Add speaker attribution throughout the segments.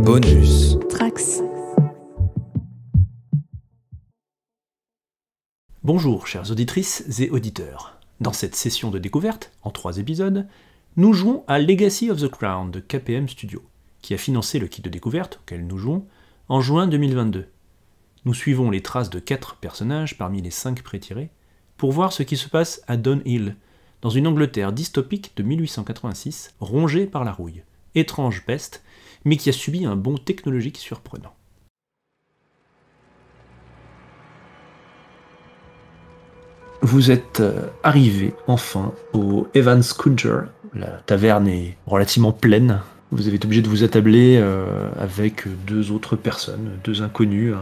Speaker 1: Bonus.
Speaker 2: Trax.
Speaker 3: Bonjour chères auditrices et auditeurs. Dans cette session de découverte, en 3 épisodes, nous jouons à Legacy of the Crown de KPM Studio, qui a financé le kit de découverte auquel nous jouons en juin 2022. Nous suivons les traces de 4 personnages parmi les 5 pré-tirés pour voir ce qui se passe à Downhill, dans une Angleterre dystopique de 1886 rongée par la rouille. Étrange peste, mais qui a subi un bond technologique surprenant. Vous êtes arrivé enfin au Evans Counter. La taverne est relativement pleine. Vous avez été obligé de vous attabler avec 2 autres personnes, 2 inconnus,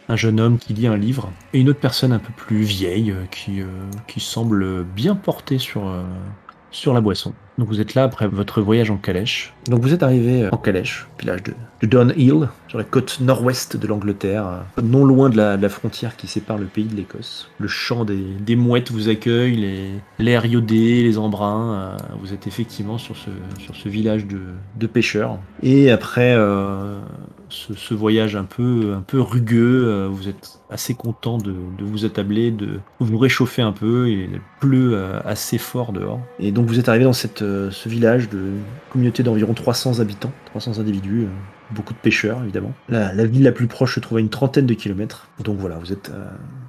Speaker 3: un jeune homme qui lit un livre et une autre personne un peu plus vieille qui semble bien portée sur la boisson. Donc vous êtes là après votre voyage en calèche. Donc vous êtes arrivé en calèche, village de Downhill, sur la côte nord-ouest de l'Angleterre, non loin de la frontière qui sépare le pays de l'Écosse. Le chant des mouettes vous accueille, l'air iodé, les embruns. Vous êtes effectivement sur ce village de pêcheurs. Et après ce voyage un peu rugueux, vous êtes assez content de vous attabler, de vous réchauffer un peu. Il pleut assez fort dehors. Et donc vous êtes arrivé dans ce village de communauté d'environ 300 habitants, 300 individus, beaucoup de pêcheurs évidemment. La ville la plus proche se trouve à une trentaine de kilomètres. Donc voilà, vous êtes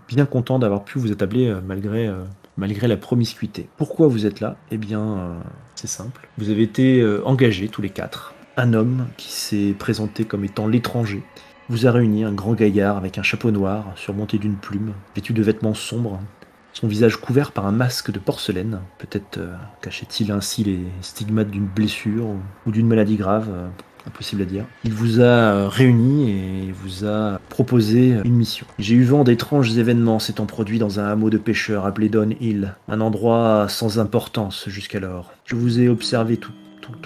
Speaker 3: bien content d'avoir pu vous attabler malgré la promiscuité. Pourquoi vous êtes là ? Eh bien, c'est simple. Vous avez été engagés tous les 4. Un homme qui s'est présenté comme étant l'étranger vous a réuni, un grand gaillard avec un chapeau noir surmonté d'une plume, vêtu de vêtements sombres, son visage couvert par un masque de porcelaine. Peut-être cachait-il ainsi les stigmates d'une blessure ou d'une maladie grave, impossible à dire. Il vous a réunis et vous a proposé une mission. J'ai eu vent d'étranges événements s'étant produits dans un hameau de pêcheurs appelé Downhill, un endroit sans importance jusqu'alors. Je vous ai observé tous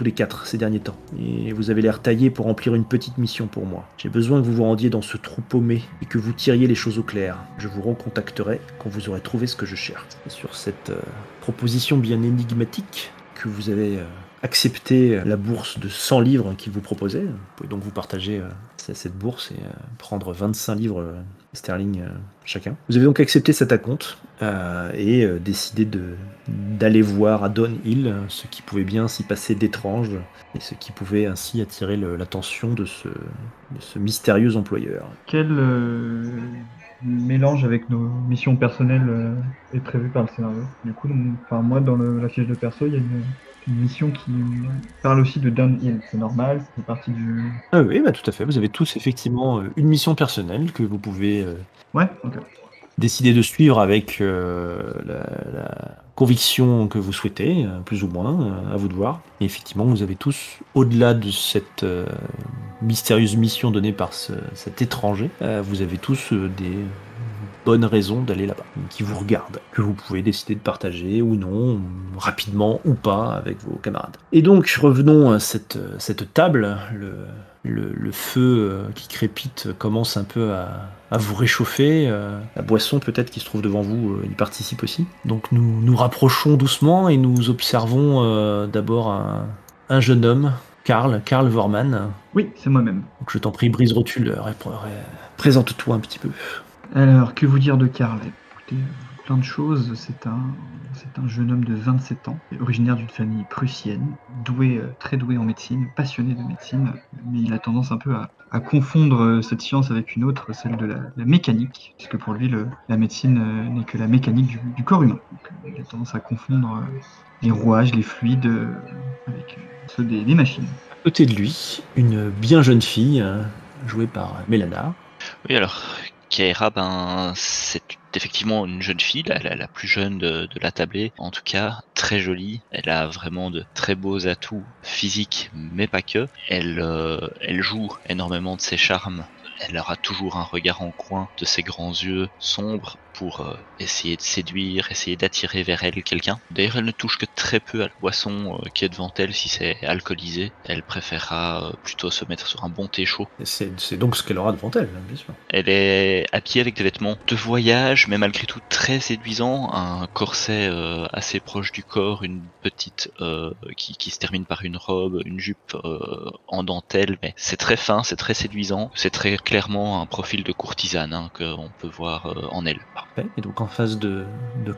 Speaker 3: les 4 ces derniers temps, et vous avez l'air taillé pour remplir une petite mission pour moi. J'ai besoin que vous vous rendiez dans ce trou paumé et que vous tiriez les choses au clair. Je vous recontacterai quand vous aurez trouvé ce que je cherche. Et sur cette proposition bien énigmatique que vous avez accepté la bourse de 100 livres qu'il vous proposait, vous pouvez donc vous partager cette bourse et prendre 25 livres sterling chacun. Vous avez donc accepté cet acompte et décidé d'aller voir à Downhill ce qui pouvait bien s'y passer d'étrange et ce qui pouvait ainsi attirer l'attention de ce mystérieux employeur.
Speaker 4: Quel mélange avec nos missions personnelles est prévu par le scénario ? Du coup, moi, dans la fiche de perso, il y a une mission qui parle aussi de Downhill. C'est normal, c'est partie du...
Speaker 3: Ah oui, tout à fait. Vous avez tous effectivement une mission personnelle que vous pouvez
Speaker 4: Ouais, ok.
Speaker 3: décider de suivre avec la conviction que vous souhaitez, plus ou moins, à vous de voir. Et effectivement, vous avez tous, au-delà de cette mystérieuse mission donnée par cet étranger, vous avez tous des bonnes raisons d'aller là-bas, qui vous regardent, que vous pouvez décider de partager ou non, rapidement ou pas, avec vos camarades. Et donc, revenons à cette table. Le feu qui crépite commence un peu à vous réchauffer. La boisson peut-être qui se trouve devant vous y participe aussi. Donc nous nous rapprochons doucement et nous observons d'abord un jeune homme, Karl Vorman.
Speaker 4: Oui, c'est moi-même.
Speaker 3: Donc je t'en prie, Brise Rotule, présente-toi un petit peu.
Speaker 4: Alors, que vous dire de Karl ? Écoutez, plein de choses. C'est un jeune homme de 27 ans, originaire d'une famille prussienne, très doué en médecine, passionné de médecine, mais il a tendance un peu à confondre cette science avec une autre, celle de la mécanique, puisque pour lui, la médecine n'est que la mécanique du corps humain. Donc, il a tendance à confondre les rouages, les fluides, avec ceux des machines.
Speaker 3: À côté de lui, une bien jeune fille, jouée par Mélana.
Speaker 5: Oui, alors, Kaira, c'est effectivement une jeune fille, la plus jeune de la tablée, en tout cas très jolie. Elle a vraiment de très beaux atouts physiques, mais pas que. Elle joue énormément de ses charmes elle aura toujours un regard en coin de ses grands yeux sombres pour essayer de séduire, essayer d'attirer vers elle quelqu'un. D'ailleurs, elle ne touche que très peu à la boisson qui est devant elle. Si c'est alcoolisé, elle préférera plutôt se mettre sur un bon thé chaud.
Speaker 3: Et c'est donc ce qu'elle aura devant elle, bien sûr.
Speaker 5: Elle est habillée avec des vêtements de voyage, mais malgré tout très séduisants. Un corset assez proche du corps, une petite qui se termine par une robe, une jupe en dentelle, mais c'est très fin, c'est très séduisant. C'est très clairement un profil de courtisane qu'on peut voir en elle.
Speaker 3: Parfait. Et donc en face de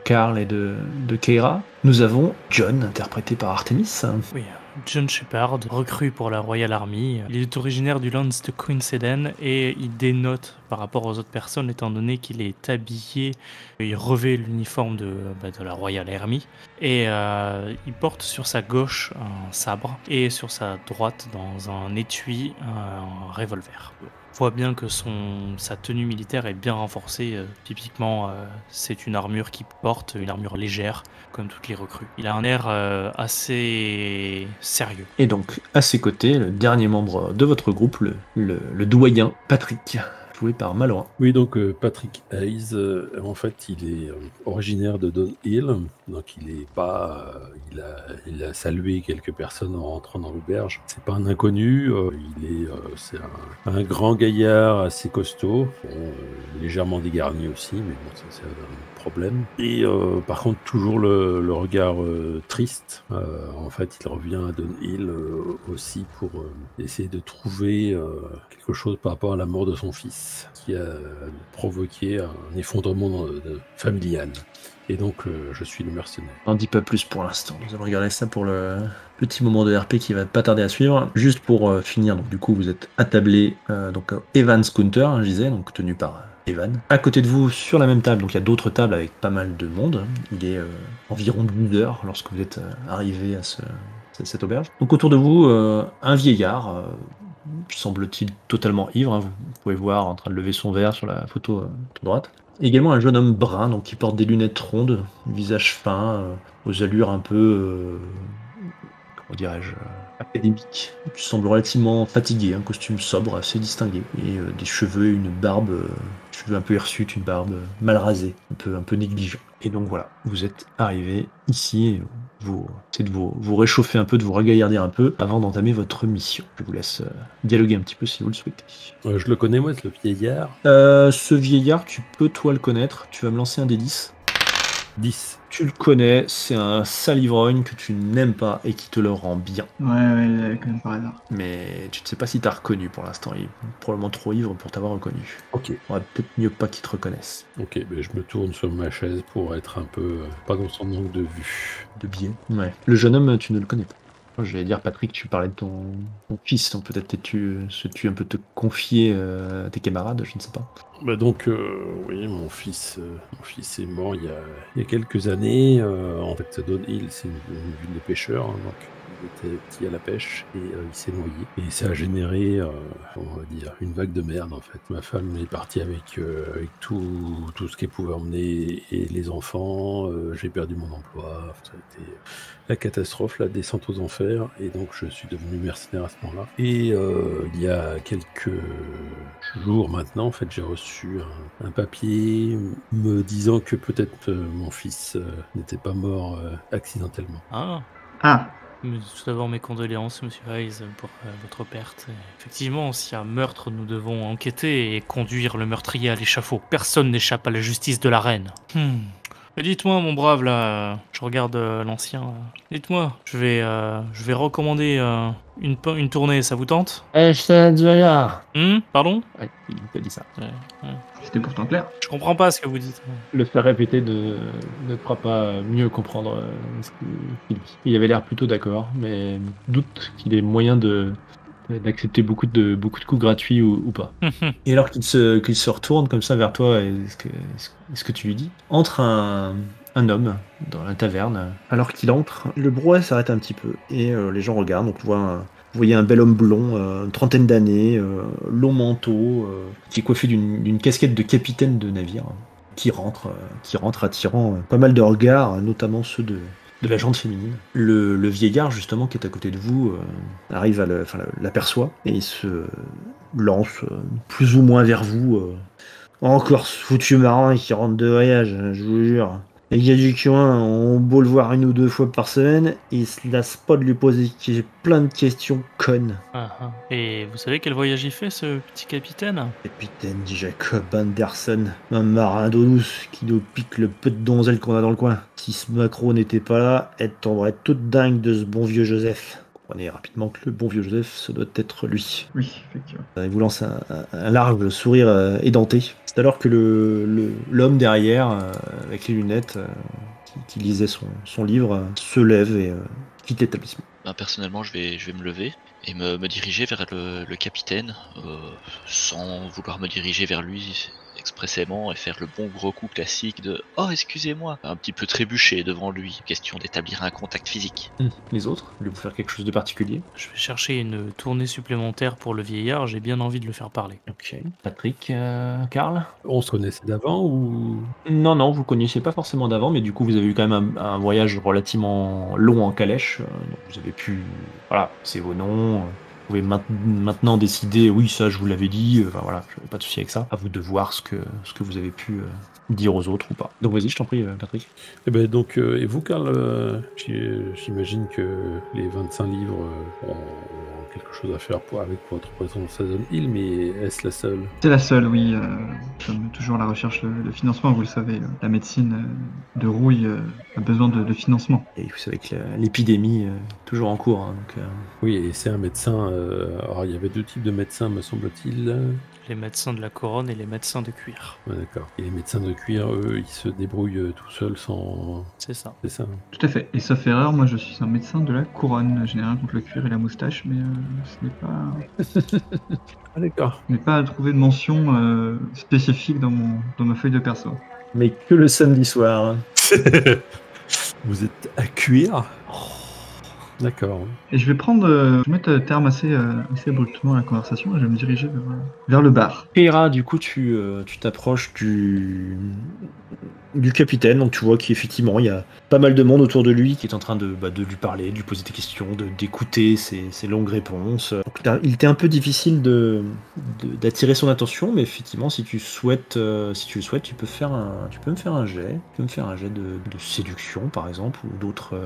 Speaker 3: Carl et de Keira, nous avons John, interprété par Artemis.
Speaker 1: Oui, John Shepard, recrue pour la Royal Army. Il est originaire du Lance de Queen's Eden et il dénote par rapport aux autres personnes étant donné qu'il est habillé, il revêt l'uniforme de la Royal Army et il porte sur sa gauche un sabre et sur sa droite dans un étui un revolver. On voit bien que sa tenue militaire est bien renforcée. Typiquement, c'est une armure qu'il porte, une armure légère, comme toutes les recrues. Il a un air assez sérieux.
Speaker 3: Et donc, à ses côtés, le dernier membre de votre groupe, le doyen Patrick, joué par Malorin.
Speaker 2: Oui, donc Patrick Hayes, en fait, il est originaire de Dunhill, donc il est pas, il a salué quelques personnes en rentrant dans l'auberge. C'est pas un inconnu, c'est un grand gaillard assez costaud, légèrement dégarni aussi, mais bon, ça c'est un problème. Et par contre, toujours le regard triste. En fait, il revient à Dunhill aussi pour essayer de trouver quelque chose par rapport à la mort de son fils, qui a provoqué un effondrement familial. Et donc, je suis le mercenaire.
Speaker 3: On n'en dit pas plus pour l'instant. Nous allons regarder ça pour le petit moment de RP qui va pas tarder à suivre. Juste pour finir, donc du coup, vous êtes attablé donc Evans Counter, je disais, donc tenu par Evan. À côté de vous, sur la même table, donc il y a d'autres tables avec pas mal de monde. Il est environ 12 heures lorsque vous êtes arrivé à cette auberge. Donc autour de vous, un vieillard, semble-t-il totalement ivre, hein. Vous pouvez voir en train de lever son verre sur la photo à droite. Et également un jeune homme brun, donc qui porte des lunettes rondes, visage fin, aux allures un peu, comment dirais-je, académiques, qui semble relativement fatigué, un costume sobre, assez distingué, et des cheveux, une barbe, cheveux un peu hirsutes, une barbe mal rasée, un peu négligent. Et donc voilà, vous êtes arrivé ici, et vous essayez de vous réchauffer un peu, de vous regaillardir un peu, avant d'entamer votre mission. Je vous laisse dialoguer un petit peu si vous le souhaitez.
Speaker 2: Je le connais, moi, c'est le vieillard.
Speaker 3: Ce vieillard, tu peux toi le connaître, tu vas me lancer un des 10.
Speaker 2: 10.
Speaker 3: Tu le connais, c'est un sale ivrogne que tu n'aimes pas et qui te le rend bien.
Speaker 4: Ouais, quand même par hasard.
Speaker 3: Mais tu ne sais pas si t'as reconnu pour l'instant, il est probablement trop ivre pour t'avoir reconnu.
Speaker 2: Ok.
Speaker 3: On va peut-être mieux pas qu'il te reconnaisse.
Speaker 2: Ok, je me tourne sur ma chaise pour être un peu, pas dans son angle de vue.
Speaker 3: De biais. Ouais. Le jeune homme, tu ne le connais pas. Je vais dire, Patrick, tu parlais de ton fils, donc peut-être tu un peu te confier à tes camarades, je ne sais pas.
Speaker 2: Donc, oui, mon fils est mort il y a quelques années. En fait, Dunhill, c'est une ville de pêcheurs, hein, donc il était petit à la pêche et il s'est noyé. Et ça a généré, on va dire, une vague de merde, en fait. Ma femme est partie avec tout ce qu'elle pouvait emmener et les enfants. J'ai perdu mon emploi. Ça a été la catastrophe, la descente aux enfers. Et donc, je suis devenu mercenaire à ce moment-là. Et il y a quelques jours maintenant, en fait, j'ai reçu un papier me disant que peut-être mon fils n'était pas mort accidentellement.
Speaker 4: Ah,
Speaker 1: Tout d'abord, mes condoléances, monsieur Hayes, pour votre perte. Effectivement, s'il y a un meurtre, nous devons enquêter et conduire le meurtrier à l'échafaud. Personne n'échappe à la justice de la reine. Mais dites-moi, mon brave, là, je regarde l'ancien. Là. Dites-moi, je vais recommander une tournée, ça vous tente? Pardon?
Speaker 3: Ouais, il t'a dit ça.
Speaker 1: Ouais.
Speaker 4: c'était pourtant clair.
Speaker 1: Je comprends pas ce que vous dites.
Speaker 3: Le faire répéter ne te fera pas mieux comprendre ce qu'il dit. Il avait l'air plutôt d'accord, mais doute qu'il ait moyen d'accepter beaucoup de coups gratuits ou pas. Et alors qu'il se retourne comme ça vers toi, est-ce que tu lui dis? Entre un homme dans la taverne. Alors qu'il entre, le brouhaha s'arrête un petit peu et les gens regardent. Donc vous voyez un bel homme blond, une trentaine d'années, long manteau, qui est coiffé d'une casquette de capitaine de navire, qui rentre attirant pas mal de regards, notamment ceux de la jante féminine. Le vieillard, justement, qui est à côté de vous, arrive l'aperçoit et il lance plus ou moins vers vous. Encore ce foutu marin qui rentre de voyage, je vous jure. Les gars du coin ont beau le voir 1 ou 2 fois par semaine, ils se lassent pas de lui poser plein de questions connes.
Speaker 1: Et vous savez quel voyage il fait, ce petit capitaine?
Speaker 3: Capitaine Jacob Anderson, un marin d'eau douce qui nous pique le peu de donzelles qu'on a dans le coin. Si ce macro n'était pas là, elle tomberait toute dingue de ce bon vieux Joseph. Comprenez rapidement que le bon vieux Joseph, ce doit être lui.
Speaker 4: Oui, effectivement.
Speaker 3: Il vous lance un large sourire édenté. C'est alors que l'homme derrière, avec les lunettes, qui lisait son livre, se lève et quitte l'établissement.
Speaker 5: Personnellement, je vais me lever et me diriger vers le capitaine, sans vouloir me diriger vers lui expressément et faire le bon gros coup classique de « Oh, excusez-moi !» Un petit peu trébucher devant lui, question d'établir un contact physique.
Speaker 3: Les autres, voulez-vous faire quelque chose de particulier?
Speaker 1: Je vais chercher une tournée supplémentaire pour le vieillard, j'ai bien envie de le faire parler.
Speaker 3: Ok. Patrick, Karl?
Speaker 2: On se connaissait d'avant ou...
Speaker 3: Non, vous connaissiez pas forcément d'avant, mais du coup vous avez eu quand même un voyage relativement long en calèche. Donc vous avez pu, voilà, c'est vos noms. Vous pouvez maintenant décider, oui, ça je vous l'avais dit, voilà, je n'ai pas de souci avec ça. À vous de voir ce que vous avez pu dire aux autres ou pas. Donc vas-y, je t'en prie, Patrick.
Speaker 2: Eh ben donc, et vous, Karl, j'imagine que les 25 livres ont quelque chose à faire avec votre présence à Zone Hill, mais est-ce la seule?
Speaker 4: C'est la seule, oui. Nous sommes toujours à la recherche de financement, vous le savez. La médecine de Rouille a besoin de financement.
Speaker 3: Et vous savez que l'épidémie est toujours en cours. Hein, donc,
Speaker 2: Oui, et c'est un médecin... alors, il y avait 2 types de médecins, me semble-t-il.
Speaker 1: Les médecins de la couronne et les médecins de cuir.
Speaker 2: Ouais, d'accord. Et les médecins de cuir, eux, ils se débrouillent tout seuls sans...
Speaker 1: C'est ça.
Speaker 2: C'est ça.
Speaker 4: Tout à fait. Et sauf erreur, moi je suis un médecin de la couronne. Je n'ai rien contre le cuir et la moustache, mais ce
Speaker 2: Ah, d'accord.
Speaker 4: n'est pas à trouver de mention spécifique dans ma feuille de perso.
Speaker 3: Mais que le samedi soir. Hein.
Speaker 2: Vous êtes à cuire? D'accord.
Speaker 4: Et je vais mettre terme assez abruptement à la conversation et je vais me diriger vers le bar.
Speaker 3: Keira, du coup, tu t'approches du capitaine, donc tu vois qu'effectivement, il y a pas mal de monde autour de lui qui est en train de lui parler, de lui poser des questions, d'écouter ses longues réponses. Donc, il était un peu difficile d'attirer son attention, mais effectivement, si tu le souhaites, tu peux me faire un jet. Tu peux me faire un jet de séduction, par exemple, ou d'autres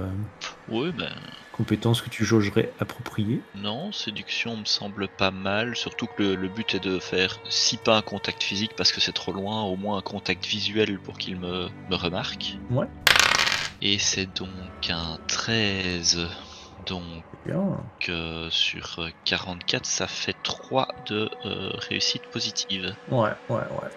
Speaker 5: Ouais,
Speaker 3: compétences que tu jaugerais appropriées.
Speaker 5: non, séduction me semble pas mal, surtout que le but est de faire, si pas un contact physique parce que c'est trop loin, au moins un contact visuel pour qu'il me remarque.
Speaker 3: Ouais.
Speaker 5: Et c'est donc un 13, donc
Speaker 3: Bien.
Speaker 5: sur 44 ça fait 3 de réussite positive.
Speaker 3: Ouais.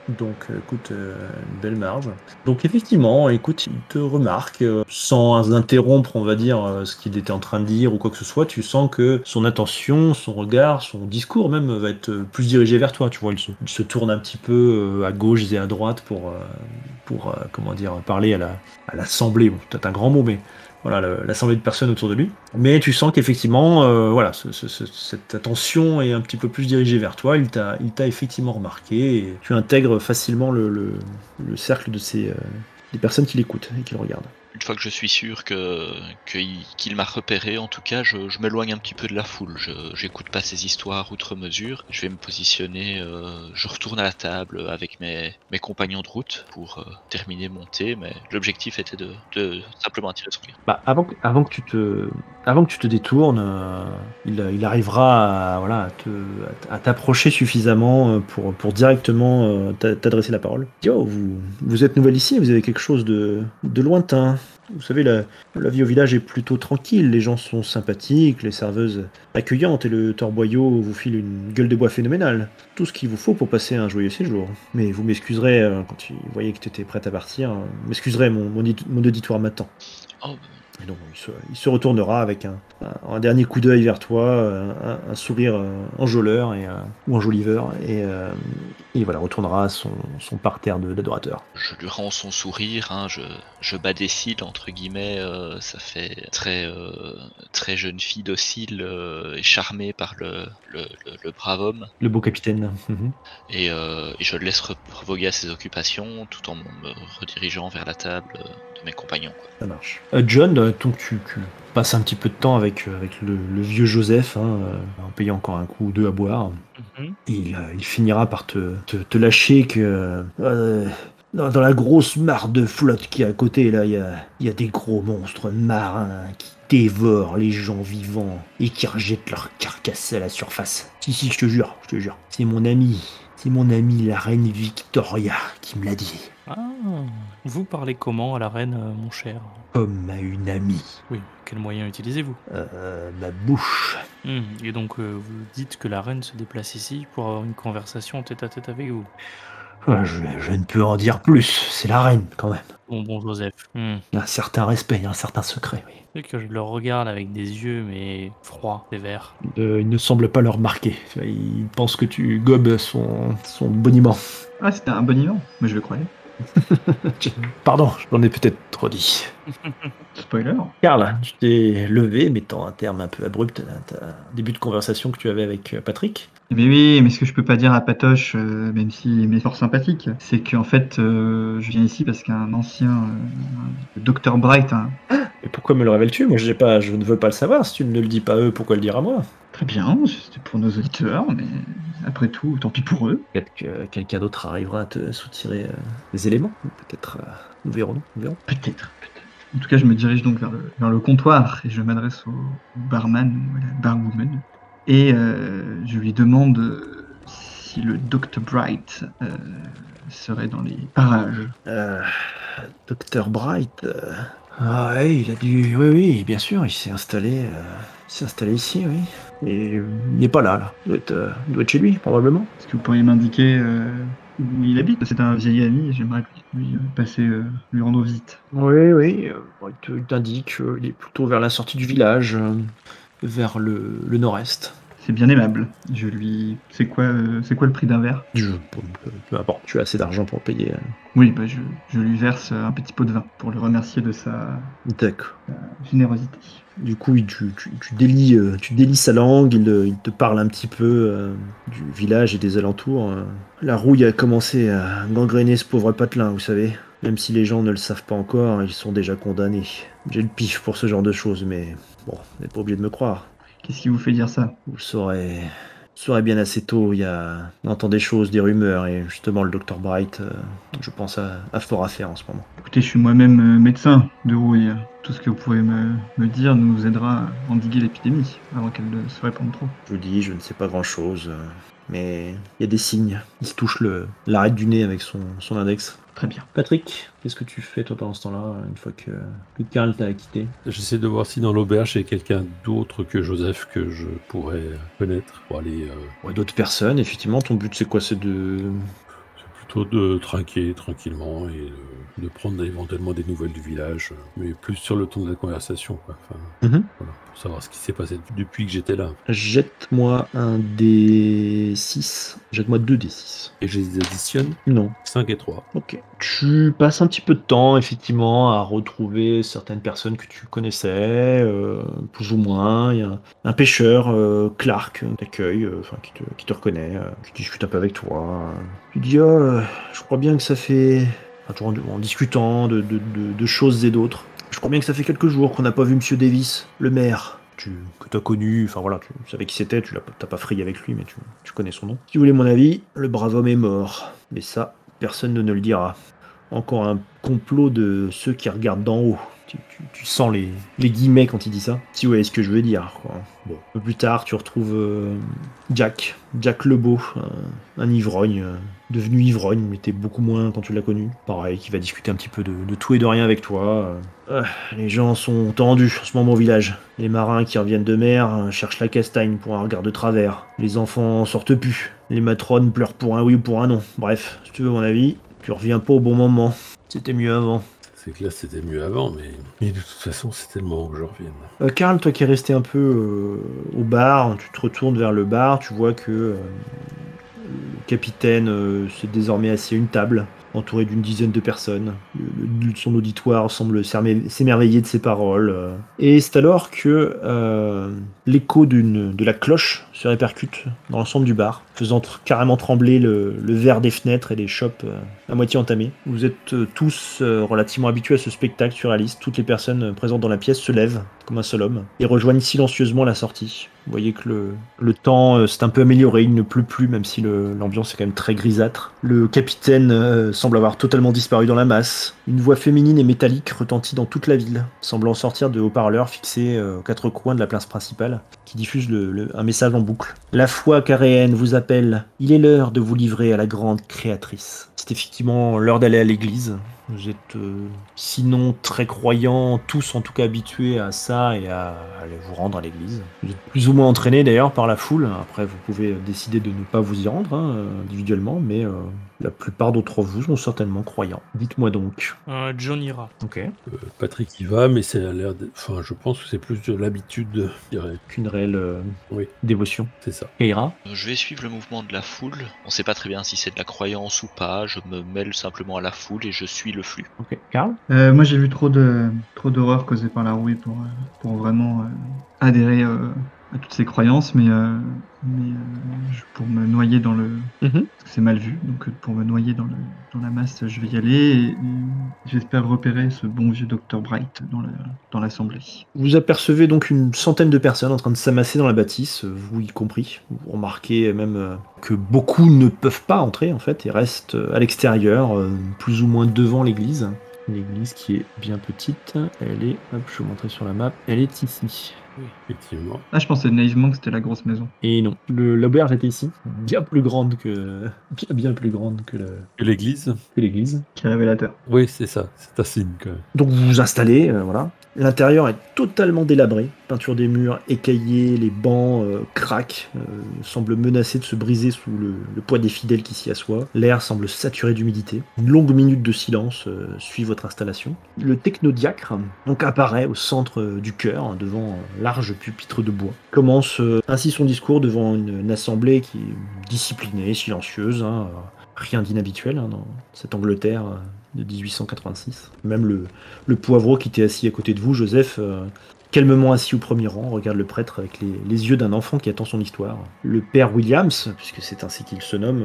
Speaker 3: Donc, écoute, une belle marge. Donc, effectivement, écoute, il te remarque, sans interrompre, on va dire, ce qu'il était en train de dire ou quoi que ce soit, tu sens que son attention, son regard, son discours même va être plus dirigé vers toi, tu vois, il se tourne un petit peu à gauche et à droite pour comment dire, parler à l'assemblée, bon, peut-être un grand mot, mais voilà, l'assemblée de personnes autour de lui. Mais tu sens qu'effectivement, voilà, cette attention est un petit peu plus dirigée vers toi. Il t'a effectivement remarqué et tu intègres facilement le cercle de des personnes qui l'écoutent et qui le regardent.
Speaker 5: Une fois que je suis sûr qu'il m'a repéré, en tout cas, je m'éloigne un petit peu de la foule. J'écoute pas ces histoires outre mesure. Je vais me positionner, je retourne à la table avec mes compagnons de route pour terminer mon thé, mais l'objectif était de simplement attirer son regard.
Speaker 3: Bah, avant que tu te détournes, il arrivera à t'approcher suffisamment pour directement t'adresser la parole. Il dit, oh, vous êtes nouvelle ici, vous avez quelque chose de lointain. Vous savez, la vie au village est plutôt tranquille, les gens sont sympathiques, les serveuses accueillantes et le torboyau vous file une gueule de bois phénoménale. Tout ce qu'il vous faut pour passer un joyeux séjour. Mais vous m'excuserez, quand vous voyez que tu étais prête à partir, vous m'excuserez, mon auditoire m'attend.
Speaker 5: Oh,
Speaker 3: Et donc il se retournera avec un dernier coup d'œil vers toi, un sourire enjôleur ou enjoliveur, et voilà, retournera à son parterre d'adorateurs.
Speaker 5: je lui rends son sourire, hein, je bats des cils, entre guillemets, ça fait très jeune fille docile et charmée par le brave homme.
Speaker 3: Le beau capitaine. Mhm.
Speaker 5: Et je le laisse revoguer à ses occupations tout en me redirigeant vers la table de mes compagnons, quoi.
Speaker 3: Ça marche. John, donc tu passes un petit peu de temps avec le vieux Joseph, hein, en payant encore un coup ou deux à boire. Il finira par te lâcher que dans la grosse mare de flotte qui est à côté, là, il y a des gros monstres marins qui dévorent les gens vivants et qui rejettent leurs carcasses à la surface. Si, je te jure. C'est mon ami la reine Victoria qui me l'a dit.
Speaker 1: Ah, vous parlez comment à la reine, mon cher?
Speaker 3: Comme à une amie.
Speaker 1: Oui, quel moyen utilisez-vous?
Speaker 3: Ma bouche.
Speaker 1: Et donc, vous dites que la reine se déplace ici pour avoir une conversation tête-à-tête avec vous?
Speaker 3: Je ne peux en dire plus, c'est la reine quand même.
Speaker 1: Bon Joseph.
Speaker 3: Il y a un certain respect, un certain secret, oui.
Speaker 1: C'est que je le regarde avec des yeux, mais froids, sévères.
Speaker 3: Il ne semble pas le remarquer. Il pense que tu gobes son boniment.
Speaker 4: Ah, c'était un boniment. Mais je le croyais.
Speaker 3: Pardon, je l'en ai peut-être trop dit.
Speaker 4: Spoiler.
Speaker 3: Karl, tu t'es levé, mettant un terme un peu abrupt à ta début de conversation que tu avais avec Patrick.
Speaker 4: Mais oui, mais ce que je peux pas dire à Patoche, même s'il est fort sympathique, c'est qu'en fait, je viens ici parce qu'un ancien Dr. Bright,
Speaker 3: Et pourquoi me le révèles-tu? Moi, je ne veux pas le savoir. Si tu ne le dis pas à eux, pourquoi le dire à moi?
Speaker 4: très bien, c'était pour nos auditeurs, mais après tout, tant pis pour eux.
Speaker 3: Peut-être que quelqu'un d'autre arrivera à te soutirer des éléments. Peut-être, nous verrons.
Speaker 4: Peut-être. En tout cas, je me dirige donc vers le comptoir et je m'adresse au barman ou à la barwoman. Et je lui demande si le Dr. Bright serait dans les parages.
Speaker 3: Dr. Bright. Ah ouais, il a dû. Oui, bien sûr, il s'est installé ici, oui. Et il n'est pas là. Il doit être chez lui, probablement.
Speaker 4: Est-ce que vous pourriez m'indiquer où il habite? C'est un vieil ami et j'aimerais lui passer, lui rendre visite.
Speaker 3: Oui. Il t'indique qu'il est plutôt vers la sortie du village, vers le nord-est.
Speaker 4: C'est bien aimable. Je lui. C'est quoi le prix d'un verre?
Speaker 3: Peu importe, tu as assez d'argent pour payer.
Speaker 4: Oui, je lui verse un petit pot de vin pour le remercier de sa
Speaker 3: D'accord.
Speaker 4: générosité.
Speaker 3: Du coup, tu délies sa langue, il te parle un petit peu du village et des alentours. La rouille a commencé à gangréner ce pauvre patelin, vous savez. Même si les gens ne le savent pas encore, ils sont déjà condamnés. J'ai le pif pour ce genre de choses, mais bon, vous n'êtes pas obligé de me croire.
Speaker 4: Qu'est-ce qui vous fait dire ça?
Speaker 3: Vous le saurez bien assez tôt. On entend des choses, des rumeurs, et justement le Dr. Bright, je pense, a fort à faire en ce moment.
Speaker 4: Écoutez, je suis moi-même médecin de rouille. Tout ce que vous pouvez me dire nous aidera à endiguer l'épidémie avant qu'elle ne se répande trop.
Speaker 3: Je vous dis, je ne sais pas grand-chose, mais il y a des signes. Il se touche l'arête du nez avec son index.
Speaker 4: Très bien.
Speaker 3: Patrick, qu'est-ce que tu fais toi pendant ce temps-là, une fois que Karl t'a quitté?
Speaker 2: J'essaie de voir si dans l'auberge il y a quelqu'un d'autre que Joseph que je pourrais connaître pour aller.
Speaker 3: Ouais, d'autres personnes, effectivement. Ton but, c'est quoi? C'est
Speaker 2: Plutôt de trinquer tranquillement et de prendre éventuellement des nouvelles du village, mais plus sur le ton de la conversation, quoi. Enfin, voilà, pour savoir ce qui s'est passé depuis que j'étais là.
Speaker 3: Jette-moi un D6. Jette-moi 2 D6.
Speaker 2: Et je les additionne
Speaker 3: Non.
Speaker 2: 5 et 3.
Speaker 3: Ok. Tu passes un petit peu de temps, effectivement, à retrouver certaines personnes que tu connaissais, plus ou moins. Il y a un pêcheur, Clark, t'accueille, qui te reconnaît, qui discute un peu avec toi. Tu dis, je crois bien que ça fait... Enfin, en discutant de choses et d'autres. Je crois bien que ça fait quelques jours qu'on n'a pas vu Monsieur Davis, le maire. Que tu as connu, enfin voilà, tu savais qui c'était, tu t'as pas frayé avec lui, mais tu connais son nom. Si vous voulez mon avis, le brave homme est mort. Mais ça, personne ne le dira. Encore un complot de ceux qui regardent d'en haut. Tu sens les guillemets quand il dit ça. Si vous voyez ce que je veux dire, quoi. Bon. Un peu plus tard, tu retrouves Jack Lebeau, un ivrogne, devenu ivrogne, mais t'es beaucoup moins quand tu l'as connu. Pareil, qui va discuter un petit peu de tout et de rien avec toi. Les gens sont tendus en ce moment au village. Les marins qui reviennent de mer cherchent la castagne pour un regard de travers. Les enfants sortent plus. Les matrones pleurent pour un oui ou pour un non. Bref, si tu veux mon avis, tu reviens pas au bon moment. C'était mieux avant.
Speaker 2: C'est que là, c'était mieux avant, mais de toute façon, c'est tellement que je revienne.
Speaker 3: Karl, toi qui es resté un peu au bar, tu te retournes vers le bar, tu vois que le capitaine s'est désormais assis à une table. entouré d'une dizaine de personnes. Son auditoire semble s'émerveiller de ses paroles. Et c'est alors que l'écho de la cloche se répercute dans l'ensemble du bar, faisant carrément trembler le verre des fenêtres et les chopes à moitié entamées. Vous êtes tous relativement habitués à ce spectacle surréaliste. Toutes les personnes présentes dans la pièce se lèvent comme un seul homme et rejoignent silencieusement la sortie. Vous voyez que le temps s'est un peu amélioré, il ne pleut plus, même si l'ambiance est quand même très grisâtre. Le capitaine semble avoir totalement disparu dans la masse. Une voix féminine et métallique retentit dans toute la ville, semblant sortir de haut-parleurs fixés aux quatre coins de la place principale, qui diffuse un message en boucle. La foi caréenne vous appelle, il est l'heure de vous livrer à la grande créatrice. C'est effectivement l'heure d'aller à l'église. Vous êtes sinon très croyants, tous en tout cas habitués à ça et à aller vous rendre à l'église. Vous êtes plus ou moins entraînés d'ailleurs par la foule. Après, vous pouvez décider de ne pas vous y rendre individuellement, mais la plupart d'entre vous sont certainement croyants. Dites-moi donc.
Speaker 1: John ira.
Speaker 3: Ok.
Speaker 2: Patrick y va, mais c'est à l'air enfin, je pense que c'est plus de l'habitude, je dirais.
Speaker 3: Qu'une réelle
Speaker 2: Oui.
Speaker 3: dévotion.
Speaker 2: C'est ça.
Speaker 3: Keira.
Speaker 5: Je vais suivre le mouvement de la foule. On sait pas très bien si c'est de la croyance ou pas. Je me mêle simplement à la foule et je suis le flux.
Speaker 3: Ok. Karl.
Speaker 4: Moi, j'ai vu trop d'horreurs causées par la rouille pour vraiment adhérer à toutes ces croyances, mais pour me noyer dans le... Parce que c'est mal vu, donc pour me noyer dans la masse, je vais y aller et j'espère repérer ce bon vieux Dr. Bright dans l'assemblée.
Speaker 3: Vous apercevez donc une centaine de personnes en train de s'amasser dans la bâtisse, vous y compris. Vous remarquez même que beaucoup ne peuvent pas entrer en fait et restent à l'extérieur, plus ou moins devant l'église. L'église qui est bien petite, elle est, hop, je vais vous montrer sur la map, elle est ici.
Speaker 2: Oui, effectivement.
Speaker 4: Ah, je pensais naïvement que c'était la grosse maison.
Speaker 3: Et non, l'auberge était ici, bien plus grande que
Speaker 2: L'église.
Speaker 3: l'église.
Speaker 4: Qui est révélateur.
Speaker 2: Oui, c'est ça. C'est un signe quand même.
Speaker 3: Donc vous vous installez, voilà. L'intérieur est totalement délabré, peinture des murs écaillée, les bancs craquent, semblent menacés de se briser sous le poids des fidèles qui s'y assoient. L'air semble saturé d'humidité. Une longue minute de silence suit votre installation. Le technodiacre donc apparaît au centre du chœur, devant un large pupitre de bois. Commence ainsi son discours devant une assemblée qui est disciplinée, silencieuse, rien d'inhabituel dans cette Angleterre de 1886. Même le poivreau qui était assis à côté de vous, Joseph, calmement assis au premier rang, regarde le prêtre avec les yeux d'un enfant qui attend son histoire. Le père Williams, puisque c'est ainsi qu'il se nomme,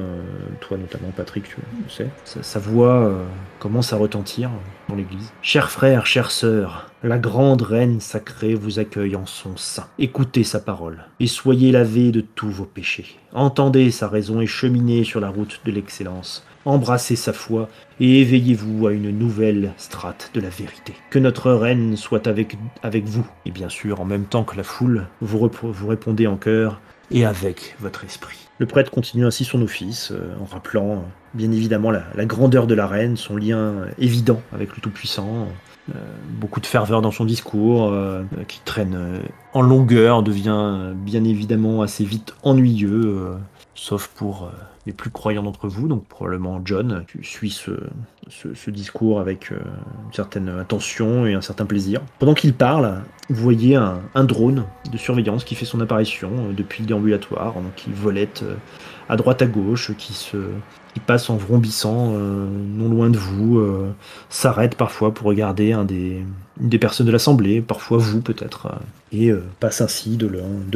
Speaker 3: toi notamment Patrick, tu le sais, sa voix commence à retentir dans l'église. Chers frères, chères sœurs, la grande reine sacrée vous accueille en son sein. Écoutez sa parole et soyez lavés de tous vos péchés. Entendez sa raison et cheminez sur la route de l'excellence. Embrassez sa foi et éveillez-vous à une nouvelle strate de la vérité. Que notre reine soit avec vous. Et bien sûr, en même temps que la foule, vous répondez en chœur et avec votre esprit. Le prêtre continue ainsi son office, en rappelant bien évidemment la grandeur de la reine, son lien évident avec le Tout-Puissant. Beaucoup de ferveur dans son discours, qui traîne en longueur, devient bien évidemment assez vite ennuyeux, sauf pour les plus croyants d'entre vous, donc probablement John, qui suit ce discours avec une certaine attention et un certain plaisir. Pendant qu'il parle, vous voyez un drone de surveillance qui fait son apparition depuis le déambulatoire, donc qui volette à droite à gauche, qui passe en vrombissant non loin de vous, s'arrête parfois pour regarder une des personnes de l'assemblée, parfois vous peut-être, et passe ainsi de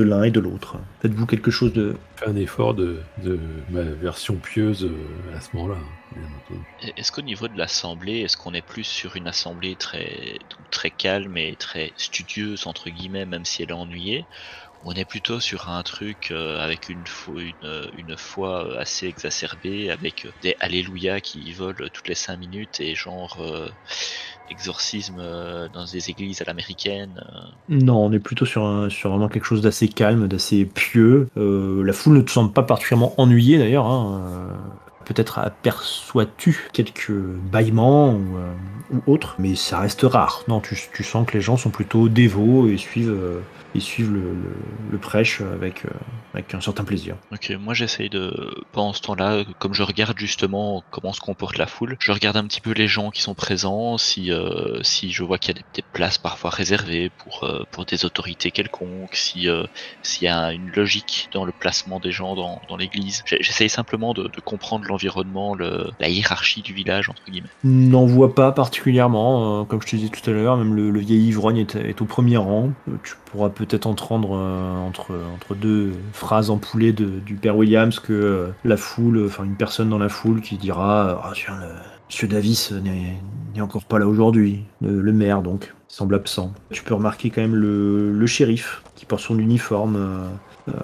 Speaker 3: l'un et de l'autre. Faites-vous quelque chose de...
Speaker 2: Fais un effort de ma version pieuse à ce moment-là, bien entendu.
Speaker 5: Est-ce qu'au niveau de l'assemblée, est-ce qu'on est plus sur une assemblée très calme et très studieuse, entre guillemets, même si elle est ennuyée, ou on est plutôt sur un truc avec une foi assez exacerbée, avec des alléluia qui volent toutes les 5 minutes et genre exorcisme dans des églises à l'américaine
Speaker 3: Non, on est plutôt sur vraiment quelque chose d'assez calme, d'assez pieux. La foule ne te semble pas particulièrement ennuyée d'ailleurs. Peut-être aperçois-tu quelques bâillements ou autres, mais ça reste rare. Non, tu sens que les gens sont plutôt dévots et suivent le prêche avec un certain plaisir.
Speaker 5: Ok, moi j'essaye pendant ce temps-là, comme je regarde justement comment se comporte la foule, je regarde un petit peu les gens qui sont présents, si je vois qu'il y a des places parfois réservées pour des autorités quelconques, s'il y a une logique dans le placement des gens dans l'église. J'essaye simplement de comprendre l'environnement l'environnement, la hiérarchie du village, entre guillemets.
Speaker 3: N'en vois pas particulièrement, comme je te disais tout à l'heure, même le vieil ivrogne est au premier rang. Tu pourras peut-être entendre entre deux phrases empoulées du père Williams que la foule, enfin une personne dans la foule qui dira « Ah tiens, Monsieur Davis n'est encore pas là aujourd'hui, le maire donc, il semble absent. » Tu peux remarquer quand même le shérif qui porte son uniforme,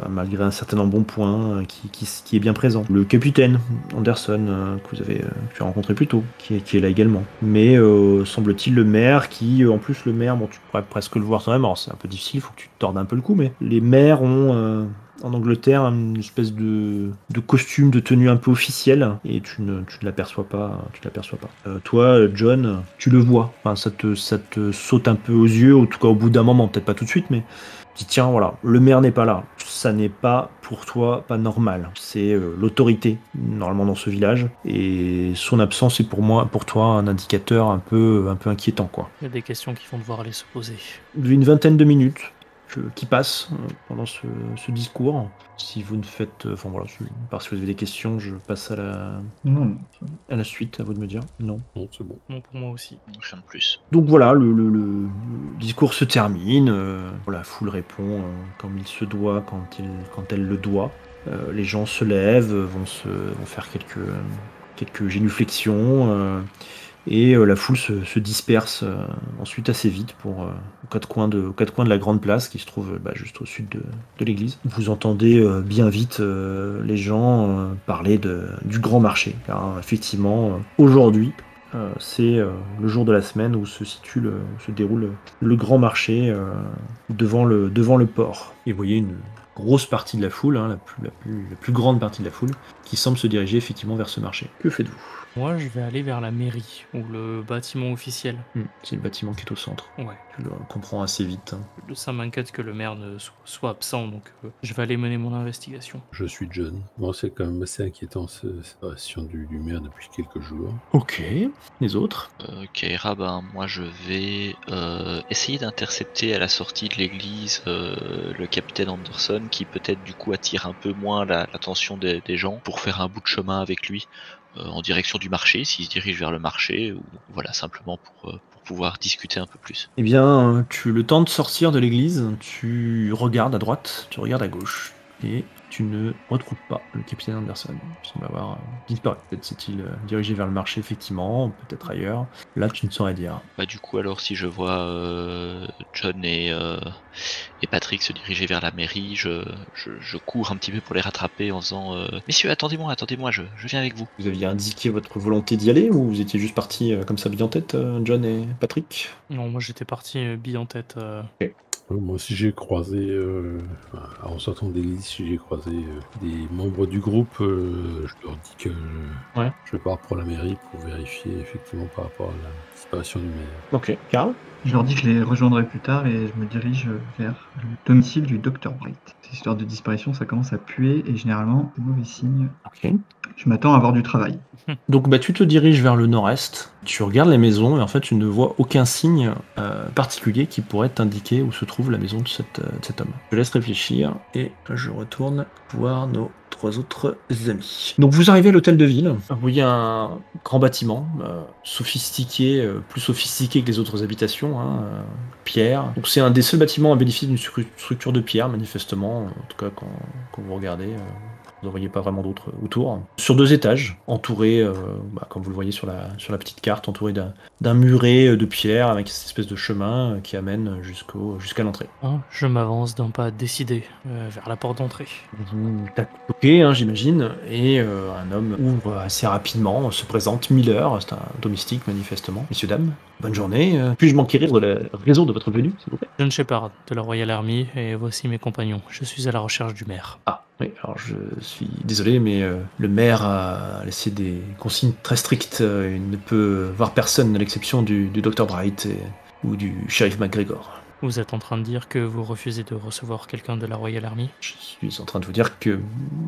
Speaker 3: malgré un certain embonpoint, qui est bien présent. Le capitaine Anderson, que tu as rencontré plus tôt, qui est là également. Mais semble-t-il le maire en plus le maire, bon tu pourrais presque le voir toi-même, alors c'est un peu difficile, il faut que tu te tordes un peu le cou, mais les maires ont... en Angleterre, une espèce de costume, de tenue un peu officielle, et tu ne l'aperçois pas. Toi, John, tu le vois. Enfin, ça te saute un peu aux yeux, en tout cas au bout d'un moment, peut-être pas tout de suite, mais tu dis tiens, voilà, le maire n'est pas là. Ça n'est pas pour toi pas normal. C'est l'autorité normalement dans ce village, et son absence est pour toi un indicateur un peu inquiétant, quoi.
Speaker 1: Il y a des questions qui vont devoir aller se poser.
Speaker 3: Une vingtaine de minutes qui passent pendant ce discours. Si vous ne faites... Enfin voilà, parce que vous avez des questions, je passe à la suite, à vous de me dire. Non.
Speaker 2: Non, c'est bon.
Speaker 1: Non, pour moi aussi.
Speaker 5: Rien de plus.
Speaker 3: Donc voilà, le discours se termine. La foule répond comme il se doit, quand elle le doit. Les gens se lèvent, vont faire quelques génuflexions. Et la foule se disperse ensuite assez vite aux quatre coins de la grande place qui se trouve juste au sud de l'église. Vous entendez bien vite les gens parler du grand marché, car effectivement aujourd'hui c'est le jour de la semaine où se déroule le grand marché devant le port. Et vous voyez une grosse partie de la foule, la plus grande partie de la foule, qui semble se diriger effectivement vers ce marché. Que faites-vous ?
Speaker 1: Moi, je vais aller vers la mairie, ou le bâtiment officiel.
Speaker 3: C'est le bâtiment qui est au centre.
Speaker 1: Ouais.
Speaker 3: Tu le comprends assez vite.
Speaker 1: Ça m'inquiète que le maire ne soit absent, donc je vais aller mener mon investigation.
Speaker 2: Je suis John. Bon, c'est quand même assez inquiétant cette situation du maire depuis quelques jours.
Speaker 3: Ok. Les autres ?
Speaker 5: Kaira, moi je vais essayer d'intercepter à la sortie de l'église le capitaine Anderson, qui peut-être du coup attire un peu moins l'attention des gens, pour faire un bout de chemin avec lui en direction du marché, s'il se dirige vers le marché, ou voilà, simplement pour pouvoir discuter un peu plus.
Speaker 3: Eh bien, le temps de sortir de l'église, tu regardes à droite, tu regardes à gauche, et tu ne retrouves pas le capitaine Anderson. Il semble avoir disparu. Peut-être s'est-il dirigé vers le marché, effectivement, peut-être ailleurs. Là, tu ne saurais dire.
Speaker 5: Du coup, alors, si je vois John et Patrick se diriger vers la mairie, je cours un petit peu pour les rattraper en disant messieurs, attendez-moi, je viens avec vous.
Speaker 3: Vous aviez indiqué votre volonté d'y aller, ou vous étiez juste partis comme ça, bille en tête, John et Patrick ?
Speaker 1: Non, moi j'étais parti bille en tête.
Speaker 2: Moi aussi j'ai croisé, en sortant de l'église, j'ai croisé des membres du groupe. Je leur dis que je pars pour la mairie pour vérifier effectivement par rapport à la disparition du maire.
Speaker 3: Ok. Karl ?
Speaker 4: Je leur dis que je les rejoindrai plus tard et je me dirige vers le domicile du Dr. Bright. Cette histoire de disparition, ça commence à puer et généralement, c'est mauvais signe.
Speaker 3: Ok.
Speaker 4: Je m'attends à avoir du travail.
Speaker 3: Donc tu te diriges vers le nord-est, tu regardes les maisons et en fait tu ne vois aucun signe particulier qui pourrait t'indiquer où se trouve la maison de cet homme. Je laisse réfléchir et je retourne voir nos 3 autres amis. Donc vous arrivez à l'hôtel de ville, vous voyez un grand bâtiment, sophistiqué, plus sophistiqué que les autres habitations, pierre. Donc c'est un des seuls bâtiments à bénéficier d'une structure de pierre, manifestement, en tout cas quand vous regardez. Vous n'en voyez pas vraiment d'autres autour. Sur 2 étages, entouré, comme vous le voyez sur la petite carte, entouré d'un muret de pierre avec cette espèce de chemin qui amène jusqu'à l'entrée.
Speaker 1: Je m'avance d'un pas décidé vers la porte d'entrée.
Speaker 3: Vous toquez, j'imagine, et un homme ouvre assez rapidement, se présente, Miller, c'est un domestique manifestement. Messieurs, dames, bonne journée. Puis-je m'enquérir de la raison de votre venue, s'il vous plaît ?
Speaker 1: John Shepard, de la Royal Army, et voici mes compagnons. Je suis à la recherche du maire.
Speaker 3: Oui, alors je suis désolé, mais le maire a laissé des consignes très strictes. Il ne peut voir personne à l'exception du Dr. Bright ou du shérif McGregor.
Speaker 1: Vous êtes en train de dire que vous refusez de recevoir quelqu'un de la Royal Army ?
Speaker 3: Je suis en train de vous dire que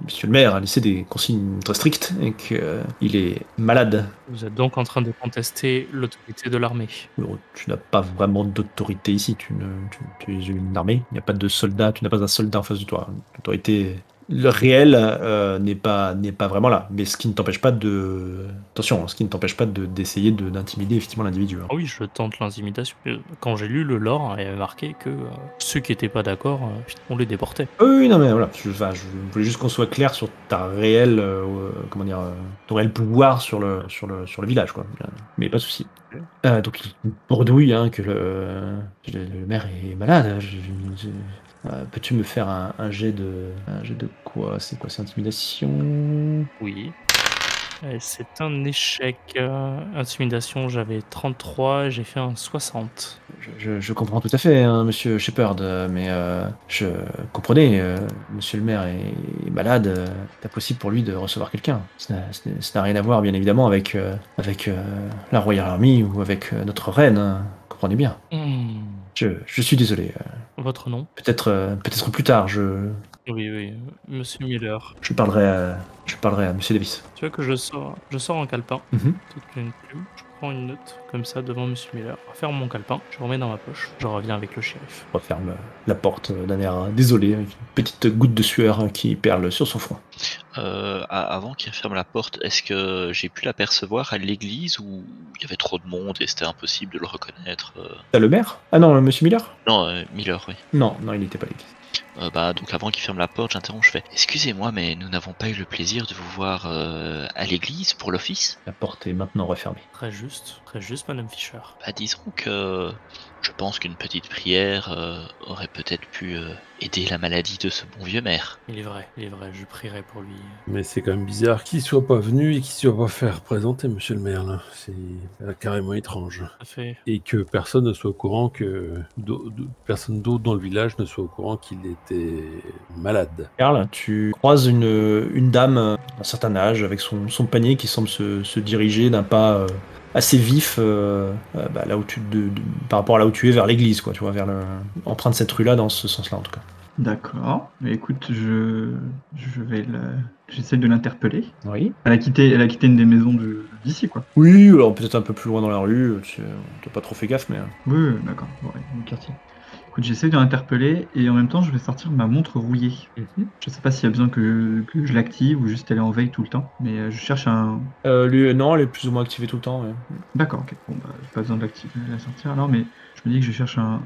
Speaker 3: monsieur le maire a laissé des consignes très strictes et qu'il est malade.
Speaker 1: Vous êtes donc en train de contester l'autorité de l'armée ?
Speaker 3: Tu n'as pas vraiment d'autorité ici, tu es une armée, il n'y a pas de soldat, tu n'as pas un soldat en face de toi. L'autorité le réel n'est pas vraiment là. Mais ce qui ne t'empêche pas attention, ce qui ne t'empêche pas d'essayer d'intimider effectivement l'individu. Hein.
Speaker 1: Ah oui, je tente l'intimidation. Quand j'ai lu le lore, il y avait marqué que ceux qui étaient pas d'accord, on les déportait.
Speaker 3: Oui, non, mais voilà. Je voulais juste qu'on soit clair sur ta réelle, ton réel pouvoir sur le village, quoi. Mais pas de souci. Donc il bredouille hein, que le maire est malade. Peux-tu me faire un jet de quoi? C'est quoi? C'est intimidation?
Speaker 1: Oui. Et c'est un échec. Intimidation, j'avais 33, j'ai fait un 60.
Speaker 3: Je comprends tout à fait, hein, monsieur Shepard, mais comprenez, monsieur le maire est malade, c'est impossible pour lui de recevoir quelqu'un. Ça n'a rien à voir, bien évidemment, avec la Royal Army ou avec notre reine, hein, comprenez bien. Je suis désolé.
Speaker 1: Votre nom?
Speaker 3: Peut-être plus tard,
Speaker 1: Oui, monsieur Miller.
Speaker 3: je parlerai à monsieur Davis.
Speaker 1: Tu vois que je sors un calepin,
Speaker 3: Mhm.
Speaker 1: toute une plume, je prends une note comme ça devant monsieur Miller, je referme mon calepin, je remets dans ma poche, je reviens avec le shérif.
Speaker 3: On referme la porte d'un air désolé, avec une petite goutte de sueur qui perle sur son front.
Speaker 5: Avant qu'il ferme la porte, est-ce que j'ai pu l'apercevoir à l'église où il y avait trop de monde et c'était impossible de le reconnaître
Speaker 3: T'as le maire? Ah non, monsieur Miller?
Speaker 5: Non, Miller, oui.
Speaker 3: Non, il n'était pas à l'église.
Speaker 5: Donc avant qu'il ferme la porte, j'interromps, je fais « Excusez-moi, mais nous n'avons pas eu le plaisir de vous voir à l'église pour l'office ?»
Speaker 3: La porte est maintenant refermée.
Speaker 1: Très juste, madame Fischer.
Speaker 5: Disons que je pense qu'une petite prière aurait peut-être pu aider la maladie de ce bon vieux maire.
Speaker 1: Il est vrai, je prierai pour lui.
Speaker 2: Mais c'est quand même bizarre qu'il soit pas venu et qu'il soit pas fait représenter, monsieur le maire, là. C'est carrément étrange.
Speaker 1: Ça fait...
Speaker 2: Et que personne ne soit au courant personne d'autre dans le village ne soit au courant qu'il était malade.
Speaker 3: Karl, tu croises une dame d'un certain âge avec son panier qui semble se diriger d'un pas assez vif là où par rapport à là où tu es vers l'église, quoi, tu vois, emprunte cette rue-là dans ce sens-là en tout cas.
Speaker 4: D'accord. Mais écoute, j'essaie de l'interpeller.
Speaker 3: Oui.
Speaker 4: Elle a quitté une des maisons d'ici, quoi.
Speaker 3: Oui, alors peut-être un peu plus loin dans la rue, t'as pas trop fait gaffe, mais...
Speaker 4: Oui, d'accord. Ouais, dans le quartier. Écoute, j'essaie de l'interpeller et en même temps, je vais sortir ma montre rouillée. Je sais pas s'il y a besoin que je l'active ou juste elle est en veille tout le temps, mais je cherche un...
Speaker 3: Non, elle est plus ou moins activée tout le temps, ouais.
Speaker 4: D'accord, ok. Bon, bah, j'ai pas besoin de la sortir alors, mais je me dis que je cherche un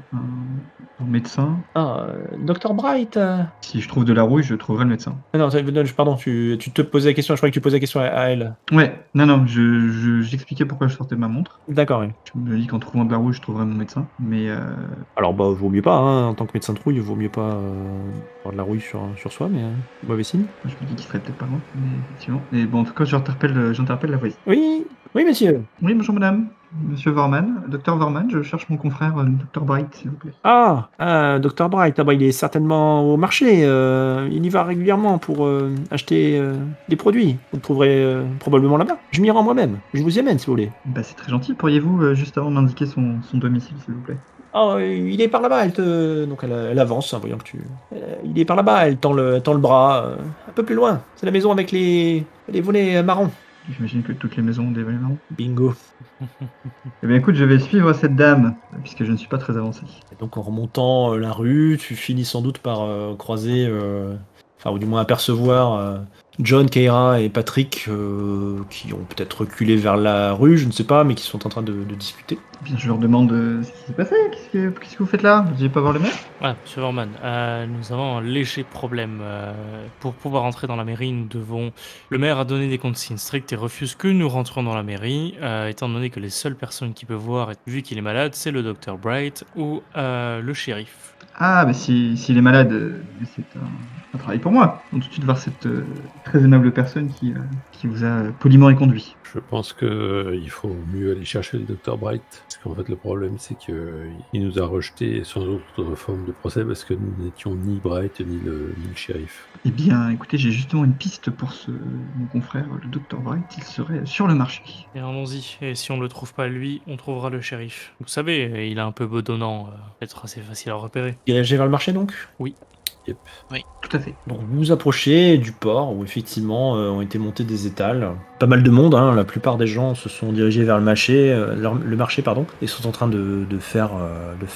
Speaker 4: médecin.
Speaker 3: Ah, Dr. Bright
Speaker 4: Si je trouve de la rouille, je trouverai le médecin.
Speaker 3: Ah non, pardon, tu te posais la question, je croyais que tu posais la question à elle.
Speaker 4: Ouais, non, j'expliquais pourquoi je sortais ma montre.
Speaker 3: D'accord, oui.
Speaker 4: Je me dis qu'en trouvant de la rouille, je trouverai mon médecin, mais...
Speaker 3: Alors, vaut mieux pas, hein, en tant que médecin de rouille, vaut mieux pas avoir de la rouille sur soi, mais mauvais signe.
Speaker 4: Je me dis qu'il serait peut-être pas loin, mais effectivement. Et bon, en tout cas, j'interpelle la voisine.
Speaker 3: Oui, monsieur.
Speaker 4: Oui, bonjour madame. Monsieur Vorman, docteur Vorman, je cherche mon confrère, docteur Bright, s'il vous plaît.
Speaker 3: Ah, Dr. Bright, il est certainement au marché. Il y va régulièrement pour acheter des produits. Vous le trouverez probablement là-bas. Je m'y rends moi-même. Je vous y amène si vous voulez.
Speaker 4: Bah, c'est très gentil. Pourriez-vous juste avant m'indiquer son domicile, s'il vous plaît?
Speaker 3: Oh, il est par là-bas. Donc elle avance, hein, voyant que il est par là-bas. Elle tend le bras un peu plus loin. C'est la maison avec les volets marrons.
Speaker 4: J'imagine que toutes les maisons ont des volets marrons.
Speaker 3: Bingo.
Speaker 4: Eh bien écoute, je vais suivre cette dame, puisque je ne suis pas très avancé.
Speaker 3: Et donc en remontant la rue, tu finis sans doute par croiser, ou du moins apercevoir John, Keira et Patrick qui ont peut-être reculé vers la rue, je ne sais pas, mais qui sont en train de discuter.
Speaker 4: Eh bien je leur demande ce qui s'est passé, qu'est-ce que vous faites là? Vous n'allez pas voir le maire?
Speaker 1: Ouais, monsieur Vorman, nous avons un léger problème. Pour pouvoir entrer dans la mairie, le maire a donné des consignes strictes et refuse que nous rentrions dans la mairie, étant donné que les seules personnes qui peuvent voir, vu qu'il est malade, c'est le Dr. Bright ou le shérif.
Speaker 4: Ah, bah s'il est malade, c'est un travail pour moi. Donc tout de suite voir cette très aimable personne qui vous a poliment éconduit.
Speaker 2: Je pense qu'il faut mieux aller chercher le Dr. Bright. Parce qu'en fait, le problème, c'est qu'il nous a rejeté sans autre forme de procès parce que nous n'étions ni Bright ni le shérif.
Speaker 4: Eh bien, écoutez, j'ai justement une piste pour mon confrère, le Dr. Bright. Il serait sur le marché.
Speaker 1: Et allons-y. Et si on ne le trouve pas lui, on trouvera le shérif. Vous savez, il est un peu bedonnant, peut-être assez facile à repérer.
Speaker 3: Dirigé vers le marché donc?
Speaker 1: Oui.
Speaker 2: Yep.
Speaker 4: Tout à fait.
Speaker 3: Donc vous vous approchez du port où effectivement ont été montés des étals. Pas mal de monde, hein. La plupart des gens se sont dirigés vers le marché, et sont en train de faire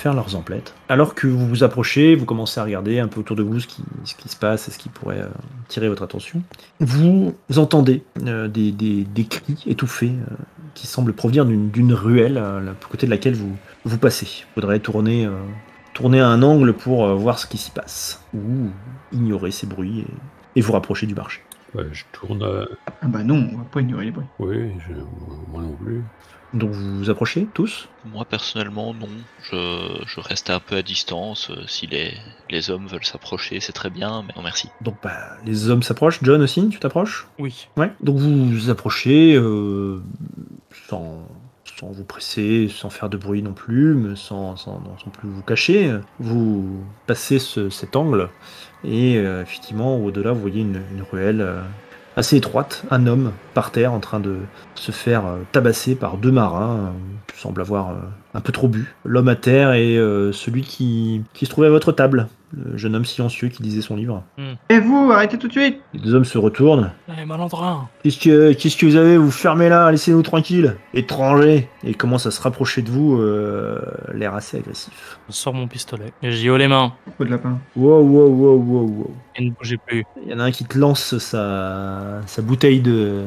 Speaker 3: leurs emplettes. Alors que vous vous approchez, vous commencez à regarder un peu autour de vous ce qui se passe et ce qui pourrait tirer votre attention. Vous entendez des cris étouffés qui semblent provenir d'une ruelle à côté de laquelle vous passez. Il faudrait tourner à un angle pour voir ce qui s'y passe, ou ignorer ces bruits et vous rapprocher du marché.
Speaker 2: Ouais, je tourne.
Speaker 4: Ah bah non, on va pas ignorer les bruits.
Speaker 2: Oui, moi non plus.
Speaker 3: Donc vous vous approchez tous.
Speaker 5: Moi personnellement non, je reste un peu à distance. Si les hommes veulent s'approcher, c'est très bien, mais non merci.
Speaker 3: Donc les hommes s'approchent. John aussi, tu t'approches?
Speaker 1: Oui.
Speaker 3: Ouais. Donc vous vous approchez sans vous presser, sans faire de bruit non plus, mais sans plus vous cacher. Vous passez cet angle et effectivement au-delà vous voyez une ruelle assez étroite, un homme par terre en train de se faire tabasser par 2 marins, qui semblent avoir un peu trop bu. L'homme à terre est celui qui se trouvait à votre table, le jeune homme silencieux qui lisait son livre.
Speaker 4: Et vous, arrêtez tout de suite!
Speaker 3: Les 2 hommes se retournent.
Speaker 1: Eh, malandrin.
Speaker 3: Qu'est-ce que vous avez? Vous fermez là, laissez-nous tranquilles. Étranger. Et il commence à se rapprocher de vous, l'air assez agressif.
Speaker 1: Je sors mon pistolet. Et je dis haut les mains.
Speaker 4: Coup de lapin.
Speaker 3: Wow.
Speaker 1: Et ne bougez plus.
Speaker 3: Il y en a un qui te lance sa bouteille de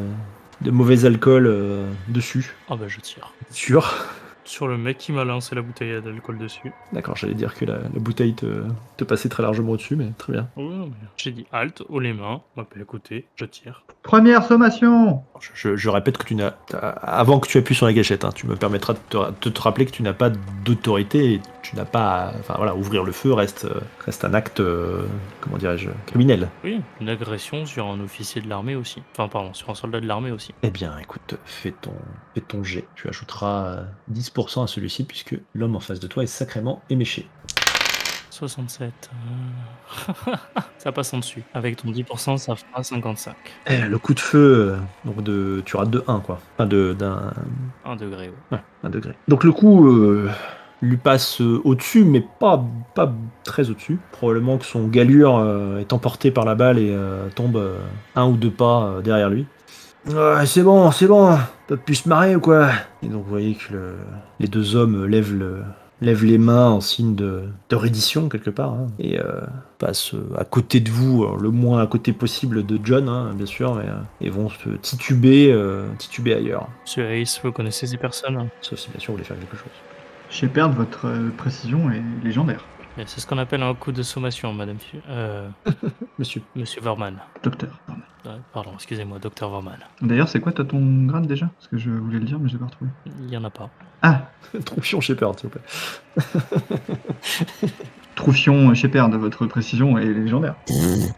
Speaker 3: mauvais alcool dessus.
Speaker 1: Ah bah je tire.
Speaker 3: Sûr.
Speaker 1: Sur le mec qui m'a lancé la bouteille d'alcool dessus.
Speaker 3: D'accord, j'allais dire que la bouteille te passait très largement au-dessus, mais très bien.
Speaker 1: Oh, non, mais j'ai dit halte, haut les mains. On m'appelle à côté. Je tire.
Speaker 4: Première sommation!
Speaker 3: Je répète que avant que tu appuies sur la gâchette, hein, tu me permettras de te rappeler que tu n'as pas d'autorité et tu n'as pas... Enfin voilà, ouvrir le feu reste un acte, comment dirais-je, criminel.
Speaker 1: Oui, une agression sur un officier de l'armée aussi. Enfin, pardon, sur un soldat de l'armée aussi.
Speaker 3: Eh bien, écoute, fais ton jet. Tu ajouteras 10% à celui-ci puisque l'homme en face de toi est sacrément éméché.
Speaker 1: 67. Ça passe en dessus. Avec ton 10%, ça fera 55.
Speaker 3: Le coup de feu, donc tu rates de 1, quoi. Enfin, d'un...
Speaker 1: 1 degré, ouais.
Speaker 3: Ouais, 1 degré. Donc le coup lui passe au-dessus, mais pas très au-dessus. Probablement que son galure est emporté par la balle et tombe 1 ou 2 pas derrière lui. Ouais, c'est bon, pas plus se marrer ou quoi? Et donc vous voyez que les 2 hommes lèvent les mains en signe de reddition quelque part, hein, et passent à côté de vous, le moins à côté possible de John, hein, bien sûr, et vont se tituber ailleurs.
Speaker 1: Monsieur Ace, vous connaissez ces personnes?
Speaker 3: Sauf si bien sûr vous voulez faire quelque chose.
Speaker 4: Shepard, votre précision est légendaire.
Speaker 1: Et c'est ce qu'on appelle un coup de sommation, madame.
Speaker 3: Monsieur.
Speaker 1: Monsieur Vorman.
Speaker 4: Docteur.
Speaker 1: Pardon, excusez-moi, docteur Vorman.
Speaker 4: D'ailleurs, c'est quoi, t'as ton grade déjà? Parce que je voulais le dire, mais je l'ai pas retrouvé.
Speaker 1: Il y en a pas.
Speaker 4: Ah!
Speaker 3: Troufion Shepard, s'il vous plaît.
Speaker 4: Troufion Shepard, votre précision est légendaire.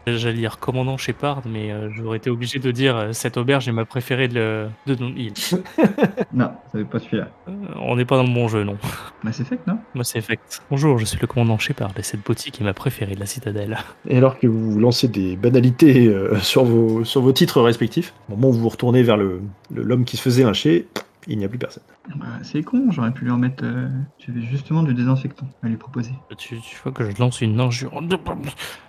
Speaker 1: J'allais dire commandant Shepard, mais j'aurais été obligé de dire cette auberge est ma préférée de Hill.
Speaker 4: Non, ça veut pas celui-là.
Speaker 1: On n'est pas dans le bon jeu, non.
Speaker 4: Mass Effect, non?
Speaker 1: Mass Effect. Bonjour, je suis le commandant Shepard et cette boutique est ma préférée de la citadelle.
Speaker 3: Et alors que vous lancez des banalités sur vos titres respectifs, au moment où vous vous retournez vers l'homme qui se faisait lyncher, il n'y a plus personne.
Speaker 4: Bah, c'est con, j'aurais pu lui remettre... J'avais justement du désinfectant à lui proposer.
Speaker 1: Tu vois que je lance une injure.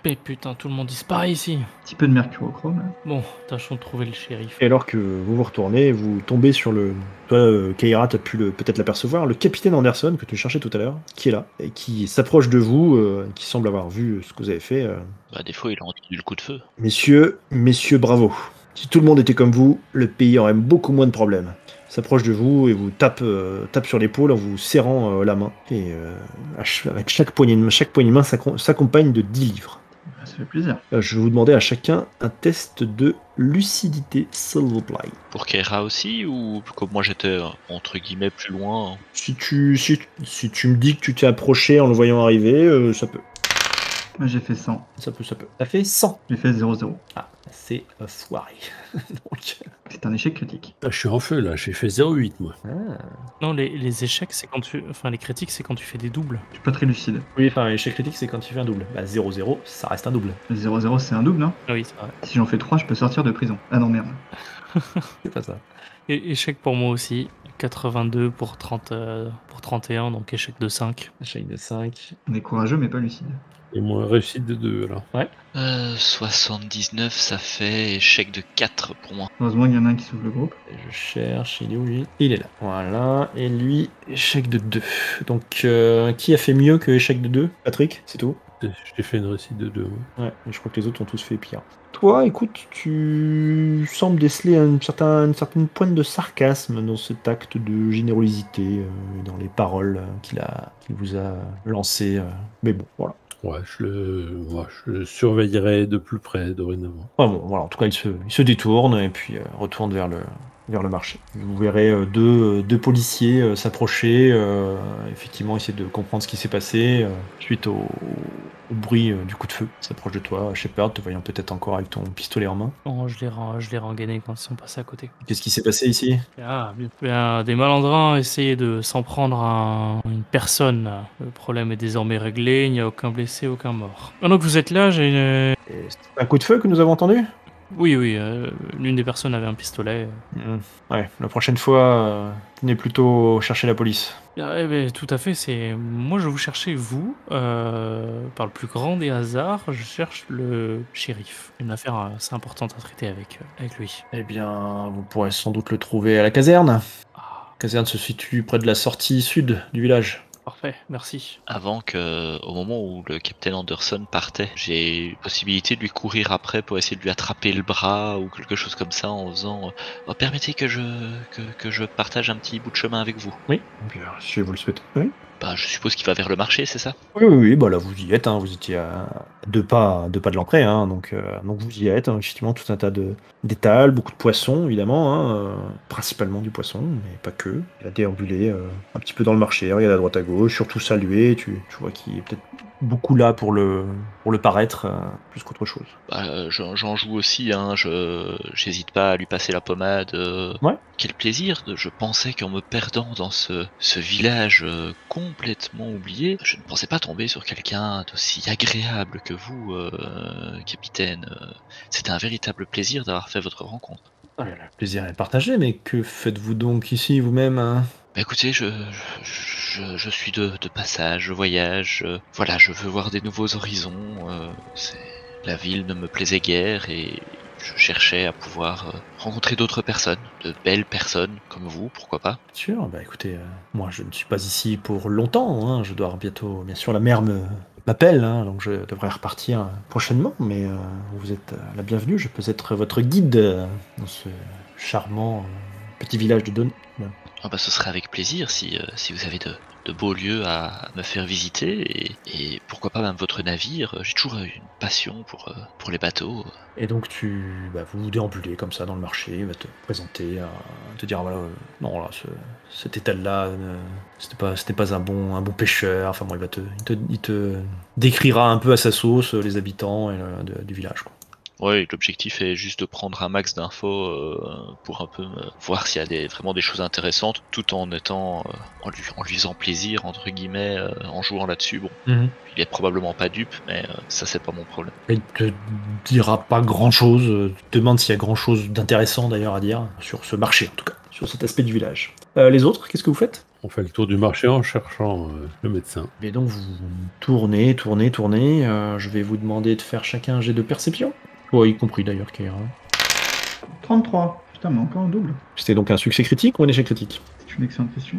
Speaker 1: Mais putain, tout le monde disparaît ici.
Speaker 4: Un petit peu de mercurochrome, là.
Speaker 1: Bon, tâchons de trouver le shérif.
Speaker 3: Et alors que vous vous retournez, vous tombez sur toi, Keira, t'as pu peut-être l'apercevoir, le capitaine Anderson, que tu cherchais tout à l'heure, qui est là, et qui s'approche de vous, qui semble avoir vu ce que vous avez fait.
Speaker 5: Bah, des fois, il a entendu le coup de feu.
Speaker 3: Messieurs, bravo. Si tout le monde était comme vous, le pays aurait beaucoup moins de problèmes. S'approche de vous et vous tape sur l'épaule en vous serrant la main. Et avec chaque poignée de main s'accompagne de 10 livres.
Speaker 4: Ça fait plaisir.
Speaker 3: Je vais vous demander à chacun un test de lucidité, s'il vous plaît.
Speaker 5: Pour Keira aussi, ou comme moi j'étais entre guillemets plus loin?
Speaker 3: Si tu me dis que tu t'es approché en le voyant arriver, ça peut.
Speaker 4: Moi, j'ai fait 100.
Speaker 3: Ça peut. T'as fait 100.
Speaker 4: J'ai fait 0-0.
Speaker 3: Ah, c'est soirée. Donc...
Speaker 4: C'est un échec critique.
Speaker 2: Ah, je suis en feu là, j'ai fait 0,8 moi.
Speaker 1: Non, les échecs, c'est quand tu... Enfin, les critiques, c'est quand tu fais des doubles.
Speaker 4: Je suis pas très lucide.
Speaker 3: Oui, enfin, l'échec critique, c'est quand tu fais un double. Bah, 0-0, ça reste un double.
Speaker 4: 0-0, c'est un double, non?
Speaker 1: Oui, c'est vrai.
Speaker 4: Si j'en fais 3, je peux sortir de prison. Ah non, merde.
Speaker 3: C'est pas ça.
Speaker 1: Et échec pour moi aussi. 82 pour 31, donc échec de 5.
Speaker 3: Échec de 5.
Speaker 4: On est courageux, mais pas lucide.
Speaker 2: Et moi, réussite de 2, là.
Speaker 5: 79, ça fait échec de 4 pour moi.
Speaker 4: Heureusement qu'il y en a un qui sauve le groupe.
Speaker 3: Et je cherche, il est où lui? Il est là. Voilà, et lui, échec de 2. Donc, qui a fait mieux que échec de 2? Patrick, c'est tout?
Speaker 2: J'ai fait une réussite de 2.
Speaker 3: Ouais, mais je crois que les autres ont tous fait pire. Toi, écoute, tu sembles déceler une certaine pointe de sarcasme dans cet acte de générosité, dans les paroles qu'il vous a lancées. Mais bon, voilà.
Speaker 2: Ouais, je surveillerai de plus près dorénavant.
Speaker 3: Ah bon, voilà, en tout cas, il se détourne et puis retourne vers le marché. Vous verrez deux policiers s'approcher, effectivement essayer de comprendre ce qui s'est passé suite au bruit du coup de feu. Ils s'approchent de toi, Shepard, te voyant peut-être encore avec ton pistolet en main.
Speaker 1: Non, je l'ai rengainé quand ils sont passés à côté.
Speaker 3: Qu'est-ce qui s'est passé ici?
Speaker 1: Des malandrins ont essayé de s'en prendre à une personne. Le problème est désormais réglé, il n'y a aucun blessé, aucun mort. Maintenant que vous êtes là, j'ai une...
Speaker 3: Et c'est un coup de feu que nous avons entendu?
Speaker 1: Oui, l'une des personnes avait un pistolet.
Speaker 3: Ouais, la prochaine fois, venez plutôt chercher la police.
Speaker 1: Tout à fait, moi je vous cherchais vous, par le plus grand des hasards, je cherche le shérif. Une affaire assez importante à traiter avec lui.
Speaker 3: Eh bien, vous pourrez sans doute le trouver à la caserne.
Speaker 1: Ah,
Speaker 3: La caserne se situe près de la sortie sud du village.
Speaker 1: parfait, merci.
Speaker 5: Au moment où le capitaine Anderson partait, j'ai eu possibilité de lui courir après pour essayer de lui attraper le bras ou quelque chose comme ça en faisant permettez que je partage un petit bout de chemin avec vous.
Speaker 3: Oui, bien, si vous le souhaitez. Oui.
Speaker 5: Bah, je suppose qu'il va vers le marché, c'est ça?
Speaker 3: Oui, bah là vous y êtes, hein, vous étiez à deux pas de l'entrée, hein, donc vous y êtes, hein, effectivement, tout un tas d'étals, beaucoup de poissons, évidemment, hein, principalement du poisson, mais pas que. Il a déambulé un petit peu dans le marché, regarde à droite à gauche, surtout saluer, tu vois qu'il est peut-être beaucoup là pour le paraître, plus qu'autre chose.
Speaker 5: Bah, j'en joue aussi, hein, j'hésite pas à lui passer la pommade.
Speaker 3: Ouais.
Speaker 5: Quel plaisir! Je pensais qu'en me perdant dans ce village complètement oublié, je ne pensais pas tomber sur quelqu'un d'aussi agréable que vous, capitaine. C'était un véritable plaisir d'avoir fait votre rencontre.
Speaker 3: Le plaisir est partagé, mais que faites-vous donc ici vous-même, hein?
Speaker 5: Bah écoutez, je suis de passage, je voyage, voilà, je veux voir des nouveaux horizons, la ville ne me plaisait guère et je cherchais à pouvoir rencontrer d'autres personnes, de belles personnes comme vous, pourquoi pas.
Speaker 3: Sûr, bah écoutez, moi je ne suis pas ici pour longtemps, hein, je dois bientôt, bien sûr, la mère m'appelle, hein, donc je devrais repartir prochainement, mais vous êtes la bienvenue, je peux être votre guide dans ce charmant petit village de Don.
Speaker 5: Ah bah ce serait avec plaisir si vous avez de beaux lieux à me faire visiter et pourquoi pas même votre navire. J'ai toujours une passion pour les bateaux.
Speaker 3: Et donc vous déambulez comme ça dans le marché, il va te présenter, te dire voilà, non là, cet étal-là, c'était pas un bon pêcheur. Enfin bon, il te décrira un peu à sa sauce les habitants du village, quoi.
Speaker 5: Ouais, l'objectif est juste de prendre un max d'infos pour un peu voir s'il y a vraiment des choses intéressantes, tout en étant en lui faisant plaisir entre guillemets, en jouant là-dessus. Bon, il est probablement pas dupe, mais ça c'est pas mon problème.
Speaker 3: Il te dira pas grand-chose. Tu te demandes s'il y a grand-chose d'intéressant d'ailleurs à dire sur ce marché en tout cas, sur cet aspect du village. Les autres, qu'est-ce que vous faites?
Speaker 2: On fait le tour du marché en cherchant le médecin.
Speaker 3: Et donc vous tournez. Je vais vous demander de faire chacun un jet de perception. Ouais, y compris d'ailleurs Keira.
Speaker 4: 33. Putain, mais encore un double.
Speaker 3: C'était donc un succès critique ou un échec critique?
Speaker 4: C'est une excellente question.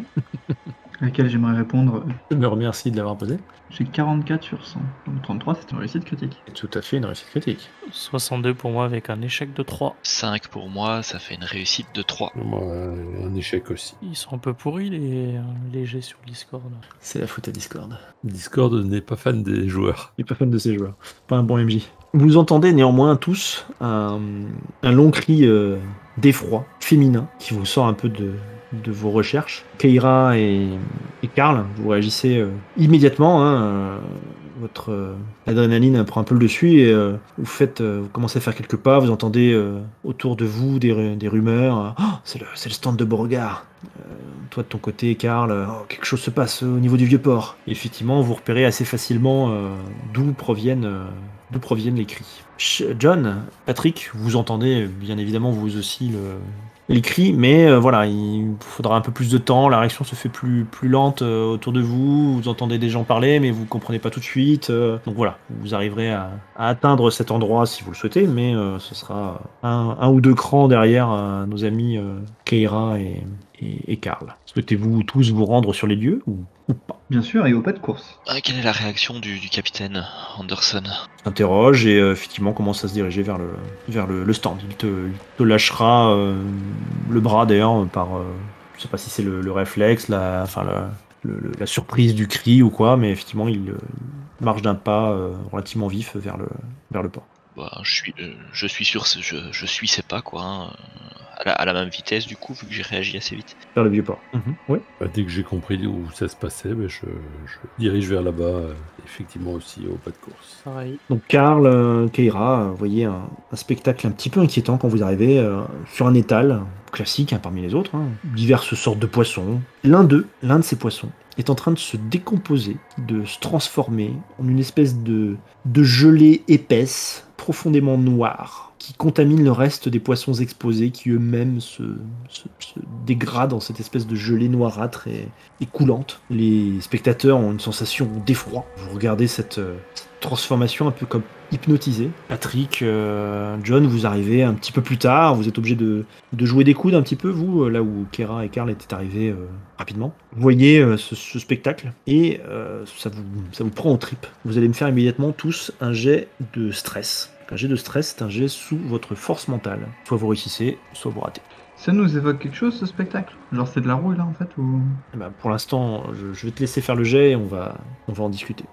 Speaker 4: À laquelle j'aimerais répondre.
Speaker 3: Je me remercie de l'avoir posé.
Speaker 4: J'ai 44 sur 100. Donc 33, c'est une réussite critique.
Speaker 3: C'est tout à fait une réussite critique.
Speaker 1: 62 pour moi avec un échec de 3.
Speaker 5: 5 pour moi, ça fait une réussite de 3.
Speaker 2: Moi, un échec aussi.
Speaker 1: Ils sont un peu pourris les jets sur Discord.
Speaker 3: C'est la faute à Discord.
Speaker 2: Discord n'est pas fan des joueurs.
Speaker 3: Il est pas fan de ces joueurs. Pas un bon MJ. Vous entendez néanmoins tous un long cri d'effroi féminin qui vous sort un peu de vos recherches. Keira et Karl, vous réagissez immédiatement. Votre adrénaline prend un peu le dessus et vous commencez à faire quelques pas. Vous entendez autour de vous des rumeurs. Oh, c'est le stand de Beauregard. Toi de ton côté, Karl, quelque chose se passe au niveau du Vieux-Port. Et effectivement, vous repérez assez facilement d'où proviennent d'où proviennent les cris. John, Patrick, vous entendez bien évidemment vous aussi les cris, mais voilà, il faudra un peu plus de temps, la réaction se fait plus lente autour de vous, vous entendez des gens parler, mais vous comprenez pas tout de suite, donc voilà, vous arriverez à atteindre cet endroit si vous le souhaitez, mais ce sera un ou deux crans derrière nos amis Keira et Karl. Souhaitez-vous tous vous rendre sur les lieux ou pas?
Speaker 4: Bien sûr, et au pas de course.
Speaker 5: Quelle est la réaction du capitaine Anderson?
Speaker 3: S'interroge et effectivement commence à se diriger vers le stand. Il te lâchera le bras d'ailleurs par, je sais pas si c'est le réflexe, la surprise du cri ou quoi, mais effectivement il marche d'un pas relativement vif vers le port.
Speaker 5: Bah, je suis sûr, je suis ses pas quoi, hein, à la même vitesse du coup, vu que j'ai réagi assez vite.
Speaker 3: Vers le vieux port. Oui.
Speaker 2: Bah, dès que j'ai compris où ça se passait, je dirige vers là-bas, effectivement aussi au pas de course.
Speaker 1: Pareil.
Speaker 3: Donc Karl, Keira, vous voyez un spectacle un petit peu inquiétant quand vous arrivez sur un étal classique parmi les autres, diverses sortes de poissons. L'un de ces poissons est en train de se décomposer, de se transformer en une espèce de gelée épaisse, profondément noire, qui contamine le reste des poissons exposés, qui eux-mêmes se dégradent en cette espèce de gelée noirâtre et coulante. Les spectateurs ont une sensation d'effroi. Vous regardez cette transformation un peu comme hypnotisé. Patrick, John, vous arrivez un petit peu plus tard, vous êtes obligé de jouer des coudes un petit peu, vous, là où Keira et Karl étaient arrivés rapidement. Vous voyez ce spectacle et ça vous prend aux tripes. Vous allez me faire immédiatement tous un jet de stress. Un jet de stress, c'est un jet sous votre force mentale. Soit vous réussissez, soit vous ratez.
Speaker 4: Ça nous évoque quelque chose, ce spectacle? Genre c'est de la rouille là en fait ou...
Speaker 3: Eh ben, pour l'instant, je vais te laisser faire le jet et on va en discuter.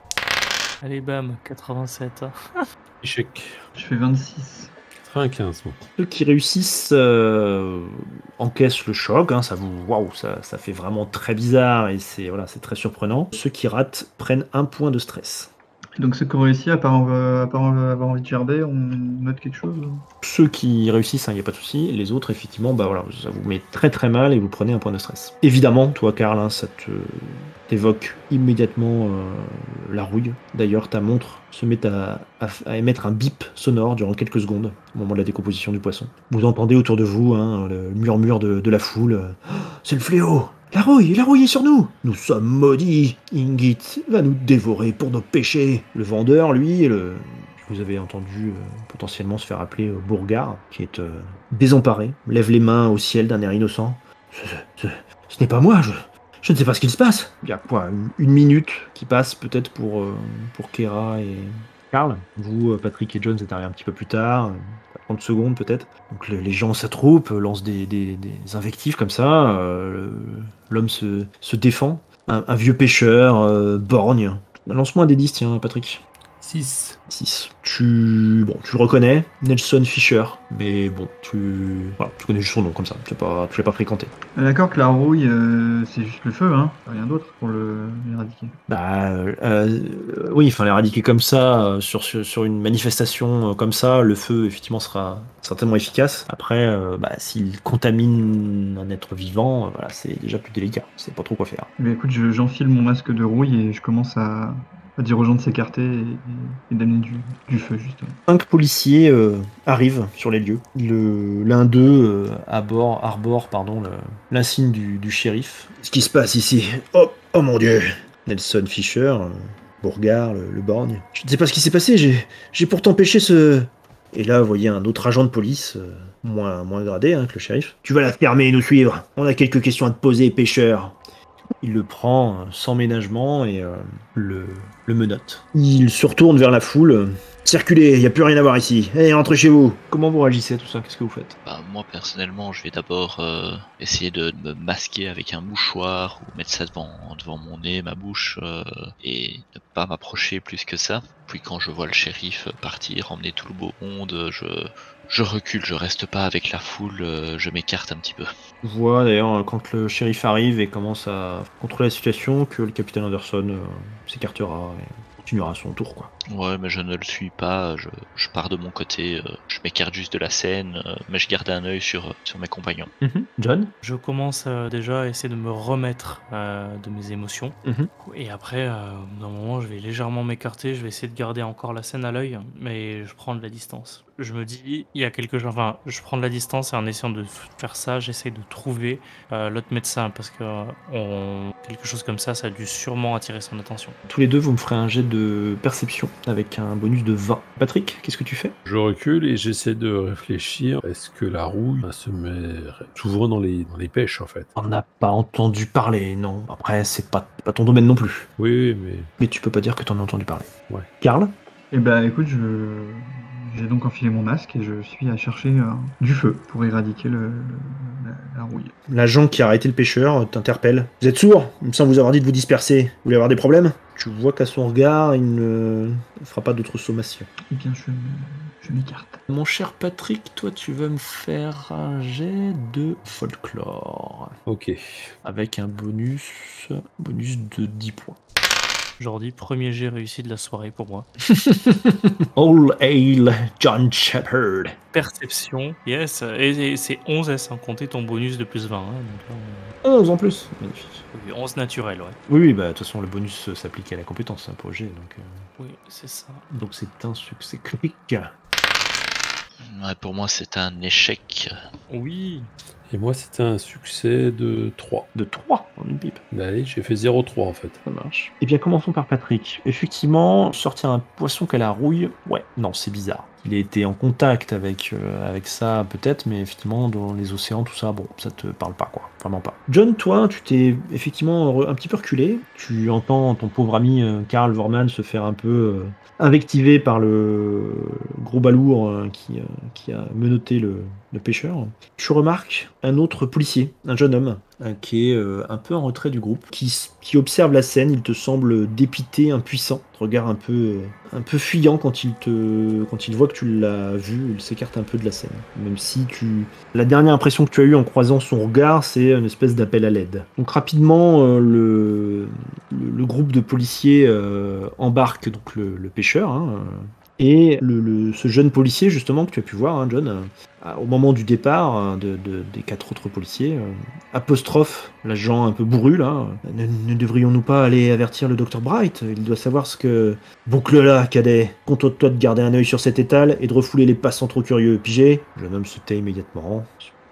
Speaker 1: Allez, bam, 87.
Speaker 2: Échec.
Speaker 4: Je fais 26.
Speaker 2: 95, moi.
Speaker 3: Ceux qui réussissent encaissent le choc, ça ça fait vraiment très bizarre et c'est très surprenant. Ceux qui ratent prennent un point de stress.
Speaker 4: Donc ceux qui ont réussi, à part avoir envie de gerber, on note quelque chose?
Speaker 3: Ceux qui réussissent, il n'y a pas de souci. Les autres, effectivement, ça vous met très très mal et vous prenez un point de stress. Évidemment, toi, Karl, ça t'évoque immédiatement la rouille. D'ailleurs, ta montre se met à émettre un bip sonore durant quelques secondes au moment de la décomposition du poisson. Vous entendez autour de vous le murmure de la foule. Oh, c'est le fléau! La rouille est sur nous! Nous sommes maudits! Ingit va nous dévorer pour nos péchés! Le vendeur, lui, vous avez entendu potentiellement se faire appeler Bourgard, qui est désemparé, lève les mains au ciel d'un air innocent. Ce n'est pas moi, je ne sais pas ce qu'il se passe. Il y a quoi, une minute qui passe peut-être pour Keira et Karl. Vous, Patrick et John, vous êtes arrivés un petit peu plus tard. 30 secondes peut-être. Donc les gens s'attroupent, lancent des invectives comme ça. L'homme se défend. Un vieux pêcheur, borgne. Lance-moi un des 10, tiens, Patrick.
Speaker 2: 6.
Speaker 3: Tu le reconnais, Nelson Fisher, mais bon, tu connais juste son nom comme ça, tu l'as pas fréquenté.
Speaker 4: D'accord que la rouille, c'est juste le feu, rien d'autre pour l'éradiquer.
Speaker 3: Oui, l'éradiquer comme ça, sur une manifestation comme ça, le feu, effectivement, sera certainement efficace. Après, s'il contamine un être vivant, c'est déjà plus délicat, c'est pas trop quoi faire.
Speaker 4: Mais écoute, j'enfile mon masque de rouille et je commence à dire aux gens de s'écarter et d'amener du feu, justement. 5
Speaker 3: policiers arrivent sur les lieux. L'un d'eux arbore l'insigne du shérif. Qu'est-ce qui se passe ici? Oh mon Dieu! Nelson Fisher, Bourgard, le borgne. Je ne sais pas ce qui s'est passé, j'ai pourtant pêché ce... Et là, vous voyez un autre agent de police, moins gradé que le shérif. Tu vas la fermer et nous suivre. On a quelques questions à te poser, pêcheur. Il le prend sans ménagement et le menotte. Il se retourne vers la foule. Circulez, il n'y a plus rien à voir ici. Allez, rentrez chez vous. Comment vous réagissez à tout ça? Qu'est-ce que vous faites?
Speaker 5: Moi, personnellement, je vais d'abord essayer de me masquer avec un mouchoir ou mettre ça devant mon nez, ma bouche, et ne pas m'approcher plus que ça. Puis quand je vois le shérif partir, emmener tout le beau monde, je recule, je reste pas avec la foule, je m'écarte un petit peu.
Speaker 3: Je vois d'ailleurs quand le shérif arrive et commence à contrôler la situation que le capitaine Anderson s'écartera. continuera à son tour, quoi.
Speaker 5: Ouais, mais je ne le suis pas, je pars de mon côté, je m'écarte juste de la scène, mais je garde un œil sur mes compagnons.
Speaker 3: John?
Speaker 1: Je commence déjà à essayer de me remettre de mes émotions. Et après, d'un moment, je vais légèrement m'écarter, je vais essayer de garder encore la scène à l'œil, mais je prends de la distance. Je me dis, il y a quelque chose, enfin, je prends de la distance et en essayant de faire ça, j'essaie de trouver l'autre médecin parce que quelque chose comme ça a dû sûrement attirer son attention.
Speaker 3: Tous les deux, vous me ferez un jet de perception avec un bonus de 20. Patrick, qu'est-ce que tu fais?
Speaker 2: Je recule et j'essaie de réfléchir. Est-ce que la rouille se met souvent dans les pêches, en fait?
Speaker 3: On n'a pas entendu parler, non. Après, c'est pas ton domaine non plus.
Speaker 2: Oui, mais...
Speaker 3: Mais tu peux pas dire que t'en as entendu parler.
Speaker 2: Ouais.
Speaker 3: Karl?
Speaker 4: Eh ben écoute, j'ai donc enfilé mon masque et je suis à chercher du feu pour éradiquer la rouille.
Speaker 3: L'agent qui a arrêté le pêcheur t'interpelle. Vous êtes sourd? Il me semble vous avoir dit de vous disperser. Vous voulez avoir des problèmes? Tu vois qu'à son regard, il ne fera pas d'autres sommations.
Speaker 4: Eh bien, je m'écarte.
Speaker 3: Mon cher Patrick, toi, tu vas me faire un jet de folklore.
Speaker 2: Ok.
Speaker 3: Avec un bonus de 10 points.
Speaker 1: Jordi, premier jet réussi de la soirée pour moi.
Speaker 3: All hail John Shepherd.
Speaker 1: Perception, yes, et c'est 11 sans compter ton bonus de plus 20. Hein, donc là,
Speaker 3: 11 en plus. Magnifique.
Speaker 1: oui, 11 naturel, ouais.
Speaker 3: Oui, bah de toute façon, le bonus s'applique à la compétence, c'est un projet, donc...
Speaker 1: Oui, c'est ça.
Speaker 3: Donc c'est un succès critique.
Speaker 5: Ouais, pour moi, c'est un échec.
Speaker 1: Oui.
Speaker 2: Et moi, c'était un succès de 3.
Speaker 3: De 3 en une pipe.
Speaker 2: Bah allez, j'ai fait 0,3 en fait.
Speaker 3: Ça marche. Eh bien, commençons par Patrick. Effectivement, sortir un poisson qu'à la rouille, ouais, non, c'est bizarre. Il a été en contact avec ça, peut-être, mais effectivement, dans les océans, tout ça, bon, ça te parle pas, quoi. Vraiment pas. John, toi, tu t'es effectivement un petit peu reculé. Tu entends ton pauvre ami Karl Vorman se faire un peu invectiver par le gros balourd qui a menotté le pêcheur. Tu remarques un autre policier, un jeune homme, qui est un peu en retrait du groupe, qui observe la scène. Il te semble dépité, impuissant, regard un peu fuyant quand il voit que tu l'as vu. Il s'écarte un peu de la scène, même si la dernière impression que tu as eue en croisant son regard, c'est une espèce d'appel à l'aide. Donc rapidement, le groupe de policiers embarque donc le pêcheur, hein, et ce jeune policier justement que tu as pu voir, hein, John, au moment du départ des 4 autres policiers, apostrophe l'agent un peu bourru là. Ne devrions-nous pas aller avertir le Dr Bright? Il doit savoir ce que... Boucle-là, cadet. Contente-toi de garder un œil sur cet étal et de refouler les passants trop curieux. Pigé? Le jeune homme se tait immédiatement,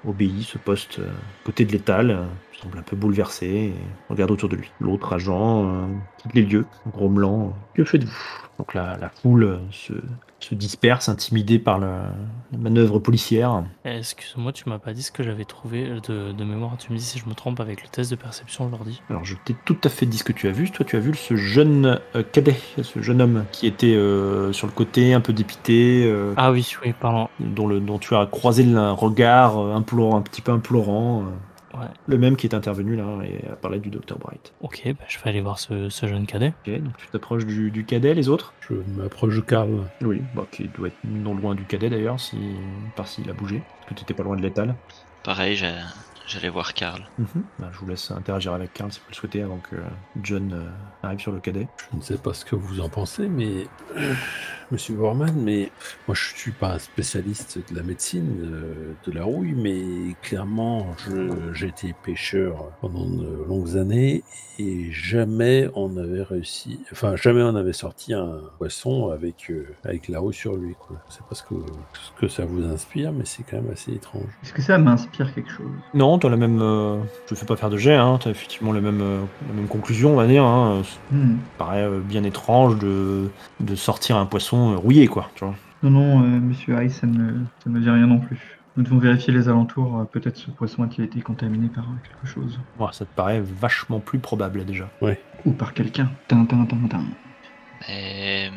Speaker 3: obéit, se poste à côté de l'étal, semble un peu bouleversé et regarde autour de lui. L'autre agent quitte les lieux, grommelant. Que faites-vous? Donc la foule se disperse, intimidée par la manœuvre policière.
Speaker 1: Excuse-moi, tu m'as pas dit ce que j'avais trouvé de mémoire. Tu me dis si je me trompe avec le test de perception, Jordi.
Speaker 3: Alors je t'ai tout à fait dit ce que tu as vu. Toi tu as vu ce jeune cadet, ce jeune homme qui était sur le côté, un peu dépité.
Speaker 1: Ah oui, pardon.
Speaker 3: Dont tu as croisé le regard implorant, un petit peu implorant.
Speaker 1: Ouais.
Speaker 3: Le même qui est intervenu là et a parlé du Dr Bright.
Speaker 1: Ok, bah, je vais aller voir ce jeune cadet.
Speaker 3: Ok, donc tu t'approches du cadet, les autres?
Speaker 2: Je m'approche de Karl.
Speaker 3: Oui, bah, qui doit être non loin du cadet d'ailleurs, par s'il a bougé, parce que tu étais pas loin de l'étal.
Speaker 5: Pareil, j'allais voir Karl.
Speaker 3: Bah, je vous laisse interagir avec Karl si vous le souhaitez avant que John arrive sur le cadet.
Speaker 2: Je ne sais pas ce que vous en pensez, mais... Monsieur Vorman, mais moi je suis pas un spécialiste de la médecine, de la rouille, mais clairement j'ai été pêcheur pendant de longues années et jamais on avait sorti un poisson avec la rouille sur lui, quoi. Je sais pas ce que ça vous inspire, mais c'est quand même assez étrange.
Speaker 4: Est-ce que ça m'inspire quelque chose?
Speaker 3: Non, t'as la même... je fais pas faire de jet, hein, t'as effectivement la même conclusion, on va dire. Hein. Ça paraît bien étrange de sortir un poisson rouillé, quoi, tu vois.
Speaker 4: Non, monsieur Hayes, ça ne me dit rien non plus. Nous devons vérifier les alentours. Peut-être ce poisson a-t-il été contaminé par quelque chose.
Speaker 3: Ouais, ça te paraît vachement plus probable, déjà.
Speaker 2: Ouais.
Speaker 4: Ou par quelqu'un.
Speaker 5: Mais...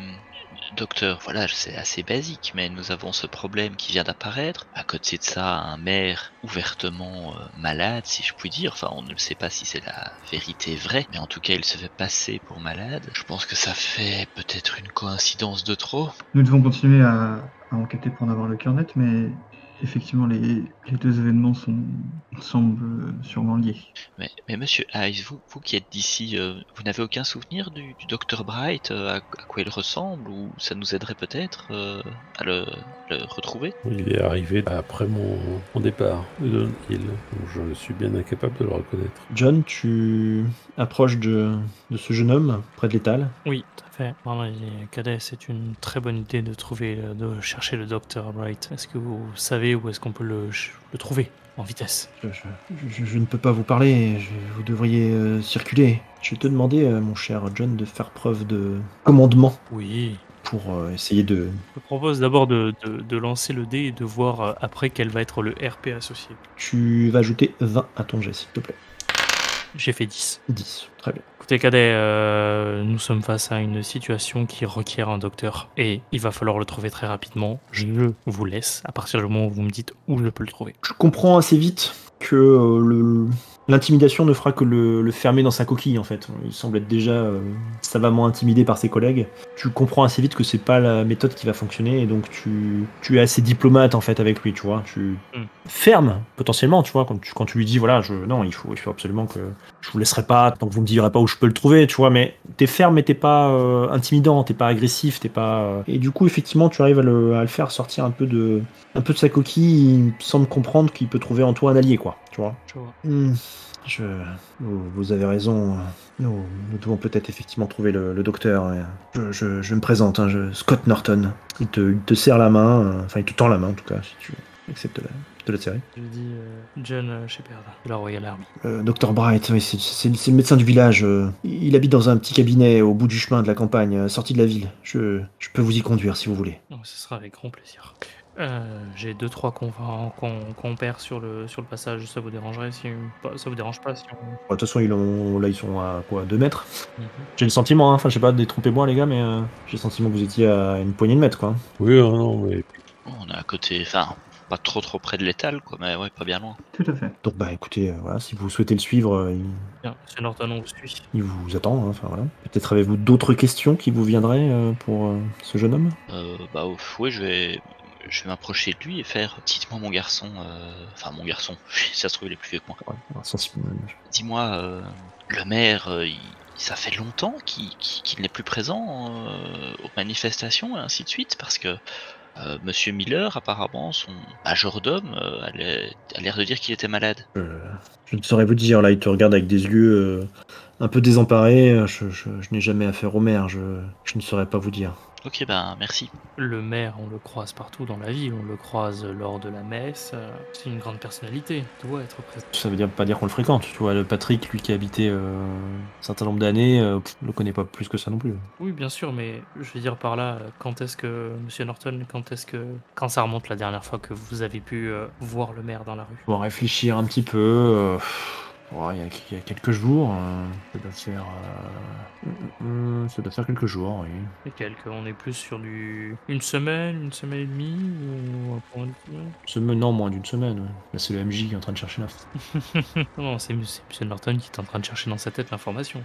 Speaker 5: Docteur, voilà, c'est assez basique, mais nous avons ce problème qui vient d'apparaître. À côté de ça, un maire ouvertement malade, si je puis dire. Enfin, on ne sait pas si c'est la vérité vraie, mais en tout cas, il se fait passer pour malade. Je pense que ça fait peut-être une coïncidence de trop.
Speaker 4: Nous devons continuer à enquêter pour en avoir le cœur net, mais effectivement, les deux événements sont semble sûrement lié.
Speaker 5: Mais monsieur Hayes, vous qui êtes d'ici, vous n'avez aucun souvenir du Dr Bright, à quoi il ressemble, ou ça nous aiderait peut-être à le retrouver?
Speaker 2: Il est arrivé après mon départ de Don Hill, donc je suis bien incapable de le reconnaître.
Speaker 3: John, tu approches de ce jeune homme près de l'étal.
Speaker 1: Oui, tout à fait. Vraiment, Cadet, c'est une très bonne idée de chercher le Dr. Bright. Est-ce que vous savez où est-ce qu'on peut le trouver en vitesse?
Speaker 3: Je ne peux pas vous parler, vous devriez circuler. Je vais te demander, mon cher John, de faire preuve de commandement
Speaker 1: Oui.
Speaker 3: pour essayer de...
Speaker 1: Je propose d'abord de lancer le dé et de voir après quel va être le RP associé.
Speaker 3: Tu vas ajouter 20 à ton jet, s'il te plaît.
Speaker 1: J'ai fait 10.
Speaker 3: 10, très bien.
Speaker 1: Écoutez, Cadet, nous sommes face à une situation qui requiert un docteur et il va falloir le trouver très rapidement. Je vous laisse à partir du moment où vous me dites où je peux le trouver.
Speaker 3: Je comprends assez vite que l'intimidation ne fera que le fermer dans sa coquille, en fait. Il semble être déjà savamment intimidé par ses collègues. Tu comprends assez vite que c'est pas la méthode qui va fonctionner, et donc tu es assez diplomate, en fait, avec lui, tu vois. Tu fermes, potentiellement, tu vois, quand tu lui dis, voilà, non, il faut absolument que je vous laisserai pas, tant que vous me direz pas où je peux le trouver, tu vois, mais t'es ferme, mais t'es pas intimidant, t'es pas agressif, t'es pas... Et du coup, effectivement, tu arrives à le faire sortir un peu de sa coquille. Il semble comprendre qu'il peut trouver en toi un allié, quoi, tu vois.
Speaker 1: Je vois.
Speaker 3: Vous avez raison. Nous devons peut-être effectivement trouver le docteur. Je me présente, hein, Scott Norton. Il te serre la main, enfin il te tend la main en tout cas, si tu acceptes de la serrer.
Speaker 1: Je dis John Shepard, de la Royal Army.
Speaker 3: Dr Bright, oui, c'est le médecin du village. Il habite dans un petit cabinet au bout du chemin de la campagne, sorti de la ville. Je peux vous y conduire si vous voulez.
Speaker 1: Oh, ce sera avec grand plaisir. J'ai 2-3 compères sur le passage, ça vous dérangerait si ça vous dérange pas si on...
Speaker 3: De toute façon, ils sont à quoi, 2 mètres. J'ai le sentiment, hein, enfin je sais pas, détrompez-moi les gars, mais j'ai le sentiment que vous étiez à une poignée de mètres, quoi.
Speaker 2: Oui, non, mais...
Speaker 5: On est à côté, enfin, pas trop près de l'étal, quoi, mais ouais, pas bien loin.
Speaker 4: Tout à fait.
Speaker 3: Donc bah écoutez, voilà, si vous souhaitez le suivre,
Speaker 1: Bien, monsieur Norton, on vous suit.
Speaker 3: il vous attend, hein, enfin voilà. Peut-être avez-vous d'autres questions qui vous viendraient pour ce jeune homme?
Speaker 5: Oui, je vais m'approcher de lui et faire dites-moi mon garçon, enfin mon garçon, si ça se trouve il est plus vieux que moi.
Speaker 3: Ouais, voilà, sensiblement.
Speaker 5: Dis-moi, le maire, ça fait longtemps qu'il n'est plus présent aux manifestations et ainsi de suite, parce que Monsieur Miller, apparemment, son majordome, a l'air de dire qu'il était malade.
Speaker 3: Je ne saurais vous dire, là, il te regarde avec des yeux un peu désemparés. Je n'ai jamais affaire au maire, je ne saurais pas vous dire.
Speaker 5: Ok, ben merci.
Speaker 1: Le maire, on le croise partout dans la ville, on le croise lors de la messe. C'est une grande personnalité, il doit être présent.
Speaker 3: Ça veut pas dire qu'on le fréquente, tu vois. Le Patrick, lui qui a habité un certain nombre d'années, le connaît pas plus que ça non plus.
Speaker 1: Oui, bien sûr, mais je veux dire par là, Monsieur Norton, quand ça remonte la dernière fois que vous avez pu voir le maire dans la rue?
Speaker 3: Bon, réfléchir un petit peu. Ouais, il y a quelques jours. Ça doit faire quelques jours, oui.
Speaker 1: Et on est plus sur une semaine et demie, ou un point de semaine?
Speaker 3: Non, moins d'une semaine. Ouais. Là, c'est le MJ qui est en train de chercher l'info.
Speaker 1: Non, c'est Monsieur Norton qui est en train de chercher dans sa tête l'information.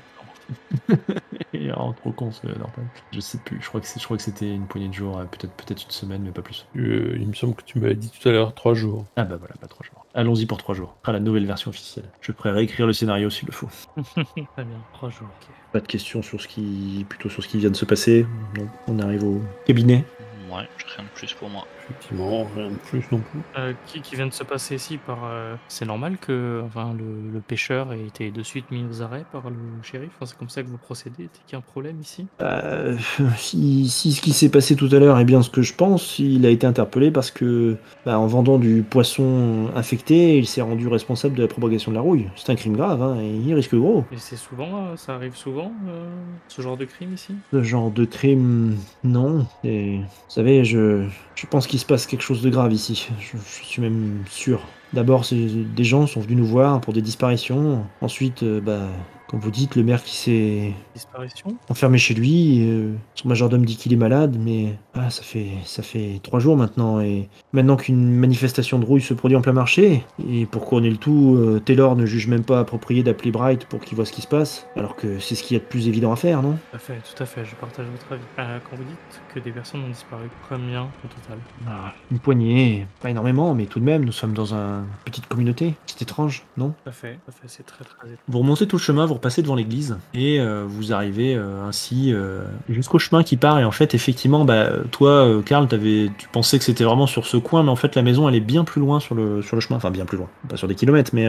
Speaker 3: Il est vraiment trop con, ce Norton. Je sais plus. Je crois que c'était une poignée de jours, peut-être une semaine, mais pas plus.
Speaker 2: il me semble que tu m'avais dit tout à l'heure 3 jours.
Speaker 3: Ah bah voilà, pas 3 jours. Allons-y pour 3 jours. Ce sera la nouvelle version officielle. Je pourrais réécrire le scénario s'il le faut.
Speaker 1: Très bien, 3 jours, ok.
Speaker 3: Pas de questions plutôt sur ce qui vient de se passer. Non, on arrive au cabinet.
Speaker 5: Ouais, rien de plus pour moi.
Speaker 2: Effectivement, rien de plus non plus.
Speaker 1: Qui vient de se passer ici c'est normal que le pêcheur ait été de suite mis aux arrêts par le shérif? C'est comme ça que vous procédez? Est-ce qu'il y a un problème ici?
Speaker 3: Si ce qui s'est passé tout à l'heure est bien ce que je pense, il a été interpellé parce que, en vendant du poisson infecté, il s'est rendu responsable de la propagation de la rouille. C'est un crime grave, hein, et il risque gros.
Speaker 1: Et ça arrive souvent, ce genre de crime ici?
Speaker 3: Ce genre de crime, non. Vous savez, je pense qu'il se passe quelque chose de grave ici. Je suis même sûr. D'abord, des gens sont venus nous voir pour des disparitions. Ensuite, Comme vous dites, le maire qui s'est
Speaker 1: Disparition?
Speaker 3: enfermé chez lui, son majordome dit qu'il est malade, mais ça fait 3 jours maintenant, et maintenant qu'une manifestation de rouille se produit en plein marché, et pour couronner le tout, Taylor ne juge même pas approprié d'appeler Bright pour qu'il voit ce qui se passe, alors que c'est ce qu'il y a de plus évident à faire, non?
Speaker 1: Tout à fait, je partage votre avis. Quand vous dites que des personnes ont disparu, combien au total?
Speaker 3: Une poignée, pas énormément, mais tout de même, nous sommes dans une petite communauté. C'est étrange, non?
Speaker 1: Tout à fait, c'est très étrange.
Speaker 3: Vous remontez tout le chemin, vous repassez devant l'église, et vous arrivez ainsi jusqu'au chemin qui part, et en fait, effectivement, toi, Karl, tu pensais que c'était vraiment sur ce coin, mais en fait, la maison, elle est bien plus loin sur le chemin, enfin bien plus loin, pas sur des kilomètres, mais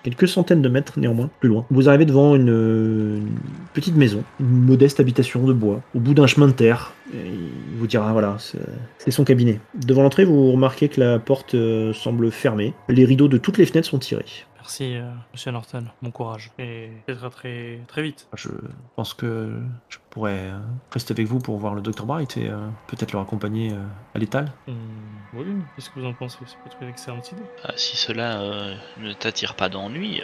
Speaker 3: quelques centaines de mètres néanmoins, plus loin. Vous arrivez devant une petite maison, une modeste habitation de bois, au bout d'un chemin de terre. Et il vous dira, voilà, c'est son cabinet. Devant l'entrée, vous remarquez que la porte semble fermée. Les rideaux de toutes les fenêtres sont tirés.
Speaker 1: Merci, monsieur Norton. Bon courage. Et peut-être très, très vite.
Speaker 3: Je pense que je pourrais rester avec vous pour voir le Dr. Bright et peut-être le raccompagner à l'étal.
Speaker 1: Oui, qu'est-ce que vous en pensez? C'est peut-être une excellente idée.
Speaker 5: Si cela ne t'attire pas d'ennui,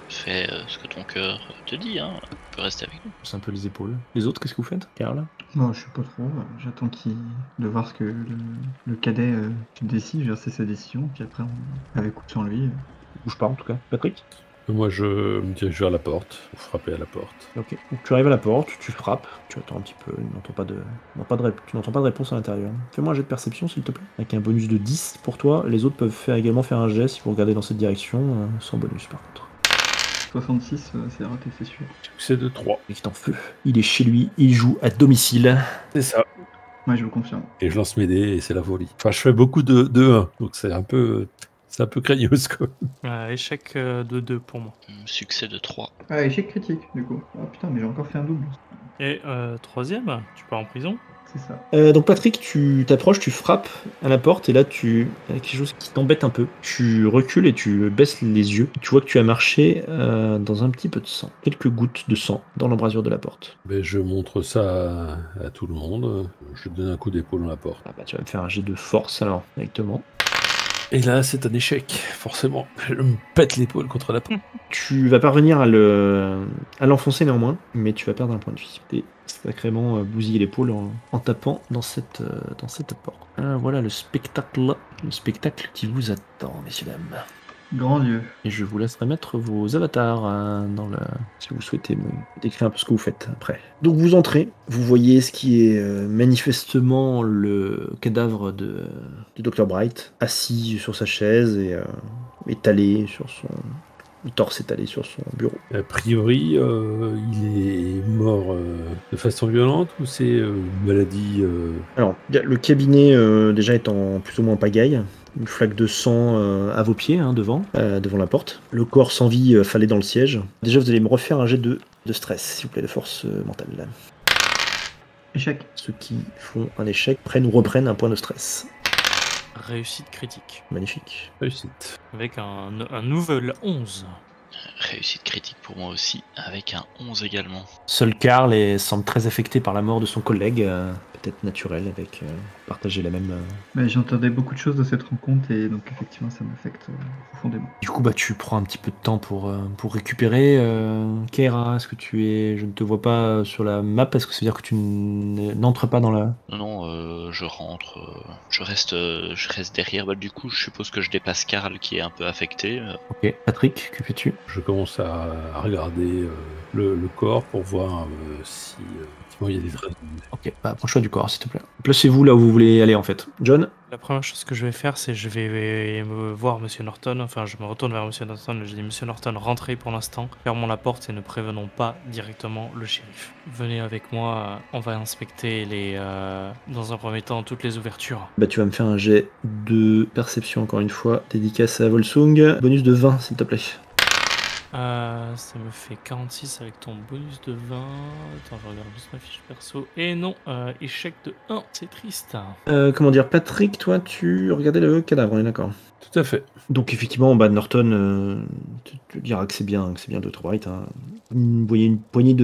Speaker 5: fais ce que ton cœur te dit, hein. Tu peux rester avec nous.
Speaker 3: C'est un peu les épaules. Les autres, qu'est-ce que vous faites, Karl?
Speaker 4: Bon, je sais pas trop. J'attends de voir ce que le cadet décide, verser sa décision, puis après, avec ou sans lui.
Speaker 3: Bouge pas en tout cas. Patrick?
Speaker 2: Moi, je me dirige vers la porte, pour frapper à la porte.
Speaker 3: Ok. Donc, tu arrives à la porte, tu frappes, tu attends un petit peu, tu n'entends pas de réponse à l'intérieur. Fais-moi un jet de perception, s'il te plaît. Avec un bonus de 10 pour toi. Les autres peuvent également faire un jet si vous regardez dans cette direction, sans bonus par contre.
Speaker 4: 66, c'est raté, c'est sûr.
Speaker 2: Succès de 3.
Speaker 3: Il est en feu. Il est chez lui, il joue à domicile.
Speaker 2: C'est ça.
Speaker 4: Ouais, je vous confirme.
Speaker 2: Et je lance mes dés et c'est la folie. Enfin, je fais beaucoup de 1, donc c'est un peu craignos, quoi.
Speaker 1: Échec de 2 pour moi.
Speaker 5: Succès de 3.
Speaker 4: Ah, échec critique, du coup. Ah putain, mais j'ai encore fait un double.
Speaker 1: Et troisième, tu pars en prison?
Speaker 4: C'est ça.
Speaker 3: Donc Patrick, tu t'approches, tu frappes à la porte et là il y a quelque chose qui t'embête un peu. Tu recules et tu baisses les yeux. Tu vois que tu as marché dans un petit peu de sang. Quelques gouttes de sang dans l'embrasure de la porte.
Speaker 2: Je montre ça à tout le monde. Je donne un coup d'épaule dans la porte.
Speaker 3: Tu vas me faire un jet de force alors, directement.
Speaker 2: Et là, c'est un échec, forcément. Je me pète l'épaule contre la porte.
Speaker 3: Tu vas parvenir à l'enfoncer néanmoins, mais tu vas perdre un point de vie. Et sacrément bousiller l'épaule en tapant dans cette porte. Voilà le spectacle qui vous attend, messieurs dames.
Speaker 4: Grand Dieu.
Speaker 3: Et je vous laisserai mettre vos avatars si vous souhaitez me décrire un peu ce que vous faites après. Donc vous entrez, vous voyez ce qui est manifestement le cadavre du Dr. Bright, assis sur sa chaise et étalé sur son... Le torse étalé sur son bureau.
Speaker 2: A priori, il est mort de façon violente ou c'est une maladie
Speaker 3: Alors, le cabinet déjà est en plus ou moins en pagaille. Une flaque de sang à vos pieds, devant la porte. Le corps sans vie affalé dans le siège. Déjà, vous allez me refaire un jet de stress, s'il vous plaît, de force mentale.
Speaker 4: Échec.
Speaker 3: Ceux qui font un échec prennent ou reprennent un point de stress.
Speaker 1: Réussite critique.
Speaker 3: Magnifique.
Speaker 2: réussite?
Speaker 1: Avec un nouvel 11.
Speaker 5: Réussite critique pour moi aussi, avec un 11 également.
Speaker 3: Seul Karl semble très affecté par la mort de son collègue, peut-être naturel, avec partager la même...
Speaker 4: Mais j'entendais beaucoup de choses de cette rencontre et donc effectivement ça m'affecte profondément.
Speaker 3: Du coup, tu prends un petit peu de temps pour récupérer. Keira, est-ce que je ne te vois pas sur la map? Est-ce que ça veut dire que tu n'entres pas dans la...
Speaker 5: Non, je rentre, je reste derrière. Du coup, je suppose que je dépasse Karl qui est un peu affecté.
Speaker 3: Ok. Patrick, que fais-tu?
Speaker 2: Je commence à regarder le corps pour voir si effectivement il y a des traces.
Speaker 3: Ok, approche-toi du corps, s'il te plaît. Placez-vous là où vous voulez aller, en fait. John?
Speaker 1: La première chose que je vais faire, c'est je vais me voir Monsieur Norton. Enfin, je me retourne vers Monsieur Norton et je dis Monsieur Norton, rentrez pour l'instant. Fermons la porte et ne prévenons pas directement le shérif. Venez avec moi, on va inspecter dans un premier temps toutes les ouvertures.
Speaker 3: Tu vas me faire un jet de perception, encore une fois. Dédicace à Volsung. Bonus de 20, s'il te plaît.
Speaker 1: Ça me fait 46 avec ton bonus de 20. Attends, je regarde juste ma fiche perso. Et non, échec de 1, c'est triste.
Speaker 3: Patrick, toi, tu regardais le cadavre, on est d'accord?
Speaker 2: Tout à fait.
Speaker 3: Donc effectivement, Norton te dira que c'est bien Dr. Bright. Vous voyez une poignée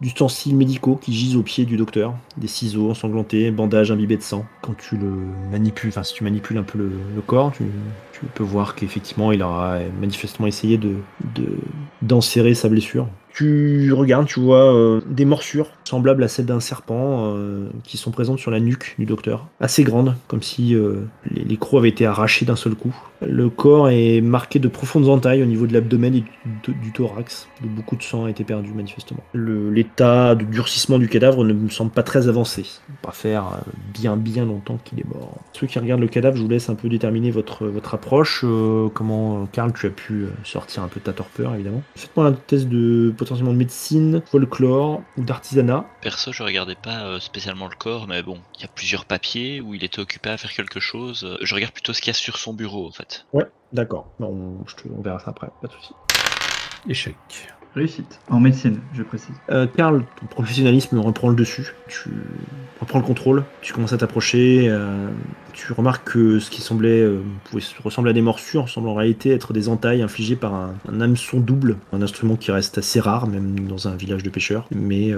Speaker 3: d'ustensiles médicaux qui gisent au pied du docteur. Des ciseaux ensanglantés, bandages imbibés de sang. Quand tu le manipules, si tu manipules un peu le corps, tu Tu peux voir qu'effectivement, il aura manifestement essayé d'enserrer sa blessure. Tu regardes, tu vois des morsures semblables à celles d'un serpent qui sont présentes sur la nuque du docteur. Assez grandes, comme si les crocs avaient été arrachés d'un seul coup. Le corps est marqué de profondes entailles au niveau de l'abdomen et du thorax, où beaucoup de sang a été perdu manifestement. L'état de durcissement du cadavre ne me semble pas très avancé. Ça va pas faire bien longtemps qu'il est mort. Ceux qui regardent le cadavre, je vous laisse un peu déterminer votre approche. Comment, Karl, tu as pu sortir un peu de ta torpeur, évidemment. Faites-moi un test de potentiellement de médecine, folklore ou d'artisanat.
Speaker 5: Perso, je regardais pas spécialement le corps, mais bon, il y a plusieurs papiers où il était occupé à faire quelque chose. Je regarde plutôt ce qu'il y a sur son bureau, en fait.
Speaker 3: Ouais, d'accord. On verra ça après, pas de souci.
Speaker 2: Échec.
Speaker 4: Réussite. En médecine, je précise.
Speaker 3: Karl, ton professionnalisme reprend le dessus. Tu reprends le contrôle. Tu commences à t'approcher. Tu remarques que ce qui pouvait ressembler à des morsures semble en réalité être des entailles infligées par un hameçon double, un instrument qui reste assez rare, même dans un village de pêcheurs. Mais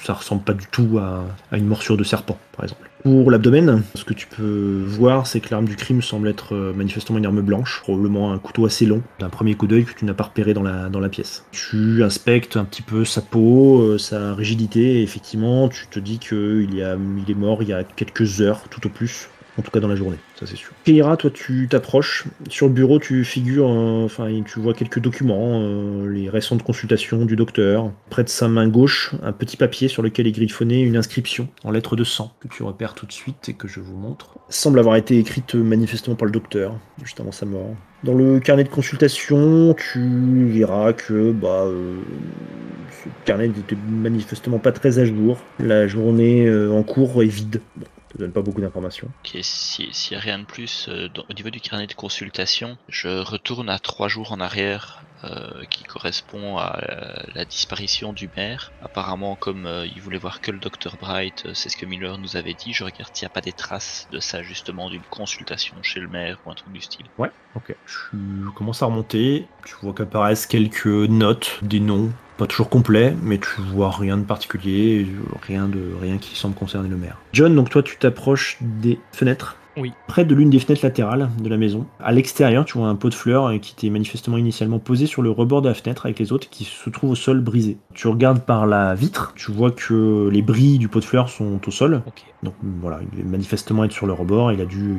Speaker 3: ça ressemble pas du tout à une morsure de serpent, par exemple. Pour l'abdomen, ce que tu peux voir, c'est que l'arme du crime semble être manifestement une arme blanche, probablement un couteau assez long, d'un premier coup d'œil que tu n'as pas repéré dans la pièce. Tu inspectes un petit peu sa peau, sa rigidité, et effectivement, tu te dis qu'il est mort il y a quelques heures, tout au plus. En tout cas dans la journée, ça c'est sûr. Keira, toi tu t'approches. Sur le bureau, tu vois quelques documents, les récentes consultations du docteur. Près de sa main gauche, un petit papier sur lequel est griffonnée une inscription en lettres de sang que tu repères tout de suite et que je vous montre. Semble avoir été écrite manifestement par le docteur, juste avant sa mort. Dans le carnet de consultation, tu verras que ce carnet n'était manifestement pas très à jour. La journée en cours est vide. Bon. Ça donne pas beaucoup d'informations.
Speaker 5: Ok, s'il y a rien de plus, au niveau du carnet de consultation, je retourne à 3 jours en arrière, qui correspond à la disparition du maire. Apparemment, comme il voulait voir que le Dr Bright, c'est ce que Miller nous avait dit, je regarde s'il n'y a pas des traces de ça, justement, d'une consultation chez le maire ou un truc du style.
Speaker 3: Ouais, ok. Tu commences à remonter, tu vois qu'apparaissent quelques notes, des noms, pas toujours complets, mais tu vois rien de particulier, rien qui semble concerner le maire. John, donc toi tu t'approches des fenêtres.
Speaker 1: Oui.
Speaker 3: Près de l'une des fenêtres latérales de la maison. À l'extérieur, tu vois un pot de fleurs qui était manifestement initialement posé sur le rebord de la fenêtre avec les autres qui se trouvent au sol brisé. Tu regardes par la vitre, tu vois que les bris du pot de fleurs sont au sol.
Speaker 1: Ok.
Speaker 3: Donc voilà, il devait manifestement être sur le rebord, il a dû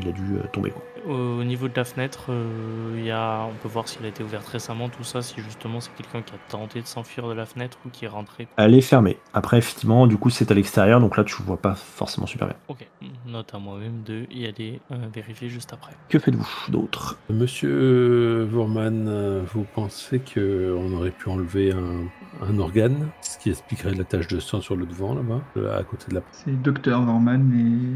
Speaker 3: tomber, quoi.
Speaker 1: Au niveau de la fenêtre, on peut voir s'il a été ouverte récemment, tout ça, si justement c'est quelqu'un qui a tenté de s'enfuir de la fenêtre ou qui est rentré.
Speaker 3: Elle est fermée. Après, effectivement, du coup, c'est à l'extérieur, donc là, tu vois pas forcément super bien.
Speaker 1: Ok, note à moi-même de y aller vérifier juste après.
Speaker 3: Que faites-vous d'autre?
Speaker 2: Monsieur Voorman, vous pensez qu'on aurait pu enlever un organe, ce qui expliquerait la tache de sang sur le devant, là-bas, à côté de la...
Speaker 4: C'est Dr Vorman, mais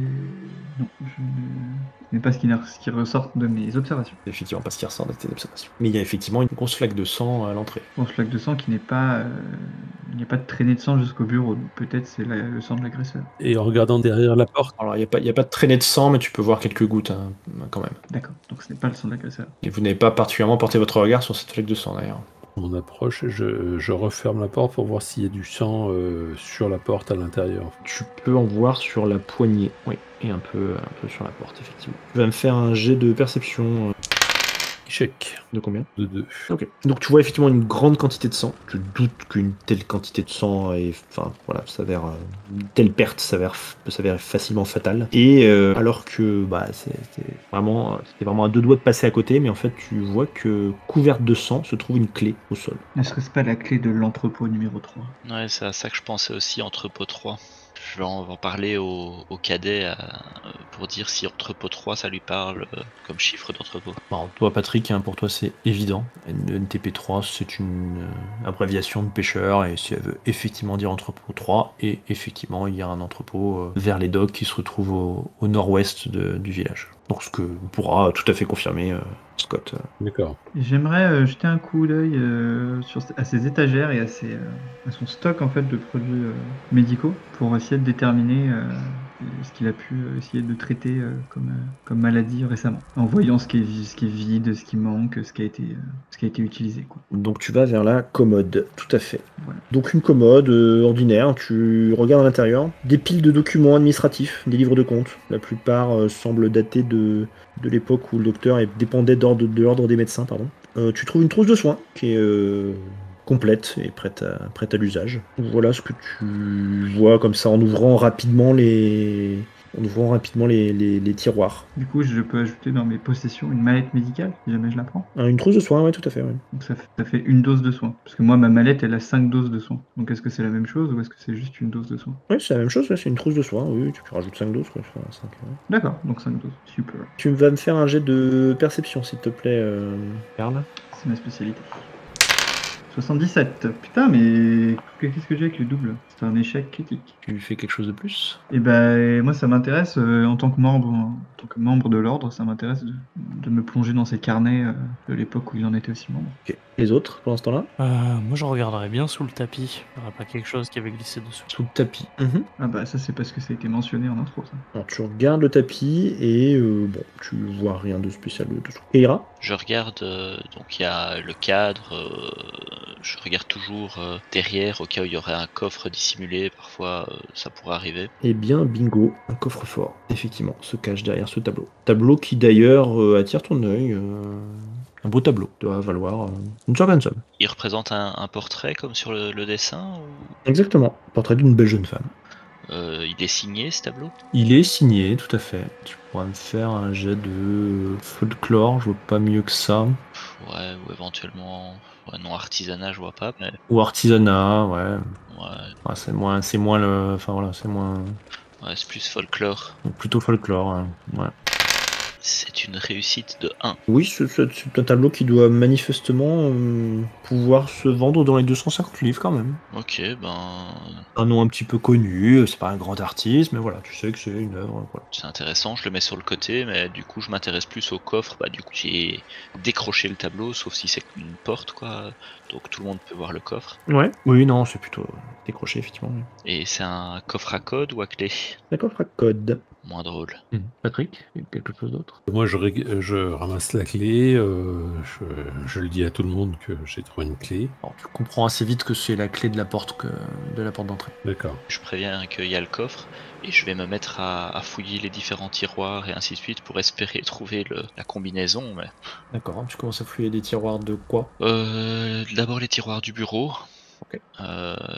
Speaker 4: non, je n'ai pas ce qui ressort de mes observations.
Speaker 3: C'est effectivement pas ce qui ressort de tes observations. Mais il y a effectivement une grosse flaque de sang à l'entrée.
Speaker 4: Une flaque de sang qui n'est pas... il n'y a pas de traînée de sang jusqu'au bureau, donc peut-être c'est le sang de l'agresseur.
Speaker 2: Et en regardant derrière la porte,
Speaker 3: Alors, il n'y a pas de traînée de sang, mais tu peux voir quelques gouttes, hein, quand même.
Speaker 4: D'accord, donc ce n'est pas le sang de l'agresseur.
Speaker 3: Et vous n'avez pas particulièrement porté votre regard sur cette flaque de sang, d'ailleurs.
Speaker 2: on approche, je referme la porte pour voir s'il y a du sang sur la porte à l'intérieur.
Speaker 3: Tu peux en voir sur la poignée, oui, et un peu sur la porte, effectivement. Tu vas me faire un jet de perception.
Speaker 2: Échec.
Speaker 3: De combien?
Speaker 2: De 2.
Speaker 3: Ok. Donc tu vois effectivement une grande quantité de sang. Tu doutes qu'une telle quantité de sang une telle perte peut s'avérer facilement fatale. Et alors que c'était vraiment à deux doigts de passer à côté, mais en fait tu vois que couverte de sang se trouve une clé au sol.
Speaker 4: Ne serait-ce pas la clé de l'entrepôt numéro 3?
Speaker 5: Ouais, c'est à ça que je pensais aussi, entrepôt 3. Je vais en parler au cadet pour dire si entrepôt 3 ça lui parle comme chiffre d'entrepôt.
Speaker 3: Alors, toi Patrick, pour toi c'est évident. NTP3 c'est une abréviation de pêcheur et si elle veut effectivement dire entrepôt 3, et effectivement il y a un entrepôt vers les docks qui se retrouve au nord-ouest du village. Donc ce que pourra tout à fait confirmer Scott.
Speaker 2: D'accord.
Speaker 4: J'aimerais jeter un coup d'œil à ses étagères et à son stock en fait de produits médicaux pour essayer de déterminer ce qu'il a pu essayer de traiter comme maladie récemment, en voyant ce qui est vide, ce qui manque, ce qui a été utilisé, quoi.
Speaker 3: Donc tu vas vers la commode, tout à fait.
Speaker 4: Voilà.
Speaker 3: Donc une commode ordinaire, tu regardes à l'intérieur, des piles de documents administratifs, des livres de compte. La plupart semblent dater de l'époque où le docteur dépendait de l'ordre des médecins. Pardon. Tu trouves une trousse de soins qui est complète et prête à l'usage. Voilà ce que tu vois comme ça en ouvrant rapidement les tiroirs.
Speaker 4: Du coup, je peux ajouter dans mes possessions une mallette médicale, si jamais je la prends.
Speaker 3: Une trousse de soins, ouais, tout à fait. Ouais.
Speaker 4: Donc ça fait une dose de soins. Parce que moi, ma mallette, elle a 5 doses de soins. Donc est-ce que c'est la même chose ou est-ce que c'est juste une dose de soins?
Speaker 3: Ouais, c'est la même chose, ouais, c'est une trousse de soins. Oui, tu rajoutes 5 doses. Quoi. Enfin, 5, ouais.
Speaker 4: D'accord, donc 5 doses. Super.
Speaker 3: Tu vas me faire un jet de perception, s'il te plaît, Karl.
Speaker 4: C'est ma spécialité. 77. Putain, mais qu'est-ce que j'ai avec le double? C'est un échec critique.
Speaker 3: Tu fais quelque chose de plus?
Speaker 4: Et ben, moi, ça m'intéresse, en tant que membre de l'ordre, ça m'intéresse de me plonger dans ces carnets de l'époque où il en était aussi membre.
Speaker 3: Ok. Les autres, pendant ce temps-là?
Speaker 1: Moi, je regarderais bien sous le tapis. Il n'y aurait pas quelque chose qui avait glissé dessous.
Speaker 3: Sous le tapis.
Speaker 4: Ah bah, ça, c'est parce que ça a été mentionné en intro, ça.
Speaker 3: Alors, tu regardes le tapis et bon, tu vois rien de spécial dessous. Keira?
Speaker 5: Je regarde, donc il y a le cadre, je regarde toujours derrière au cas où il y aurait un coffre dissimulé, parfois ça pourrait arriver.
Speaker 3: Eh bien, bingo, un coffre-fort, effectivement, se cache derrière ce tableau. Tableau qui d'ailleurs attire ton œil. Un beau tableau, doit valoir une certaine somme.
Speaker 5: Il représente un portrait comme sur le dessin ou...
Speaker 3: Exactement, portrait d'une belle jeune femme.
Speaker 5: Il est signé ce tableau?
Speaker 3: Il est signé, tout à fait. Tu pourras me faire un jet de folklore, je vois pas mieux que ça.
Speaker 5: Ouais, ou éventuellement... Ouais, non, artisanat, je vois pas, mais...
Speaker 3: Ou artisanat, ouais.
Speaker 5: Ouais,
Speaker 3: C'est moins le... Enfin voilà, c'est moins...
Speaker 5: ouais, c'est plus folklore.
Speaker 3: Donc, plutôt folklore, hein. Ouais.
Speaker 5: C'est une réussite de 1.
Speaker 3: Oui, c'est un tableau qui doit manifestement pouvoir se vendre dans les 250 livres quand même.
Speaker 5: Ok, ben...
Speaker 3: Un nom un petit peu connu, c'est pas un grand artiste, mais voilà, tu sais que c'est une œuvre. Voilà.
Speaker 5: C'est intéressant, je le mets sur le côté, mais du coup je m'intéresse plus au coffre. Bah du coup j'ai décroché le tableau, sauf si c'est une porte quoi, donc tout le monde peut voir le coffre.
Speaker 3: Ouais. Oui, non, c'est plutôt décroché effectivement. Oui.
Speaker 5: Et c'est un coffre à code ou à clé?
Speaker 3: D'accord, à code.
Speaker 5: Moins drôle.
Speaker 3: Patrick, quelque chose d'autre?
Speaker 2: Moi, je ramasse la clé, je le dis à tout le monde que j'ai trouvé une clé.
Speaker 3: Alors, tu comprends assez vite que c'est la clé de la porte d'entrée.
Speaker 2: D'accord.
Speaker 5: Je préviens qu'il y a le coffre et je vais me mettre à fouiller les différents tiroirs et ainsi de suite pour espérer trouver la combinaison. Mais...
Speaker 3: D'accord, tu commences à fouiller des tiroirs de quoi?
Speaker 5: D'abord les tiroirs du bureau.
Speaker 3: Ok.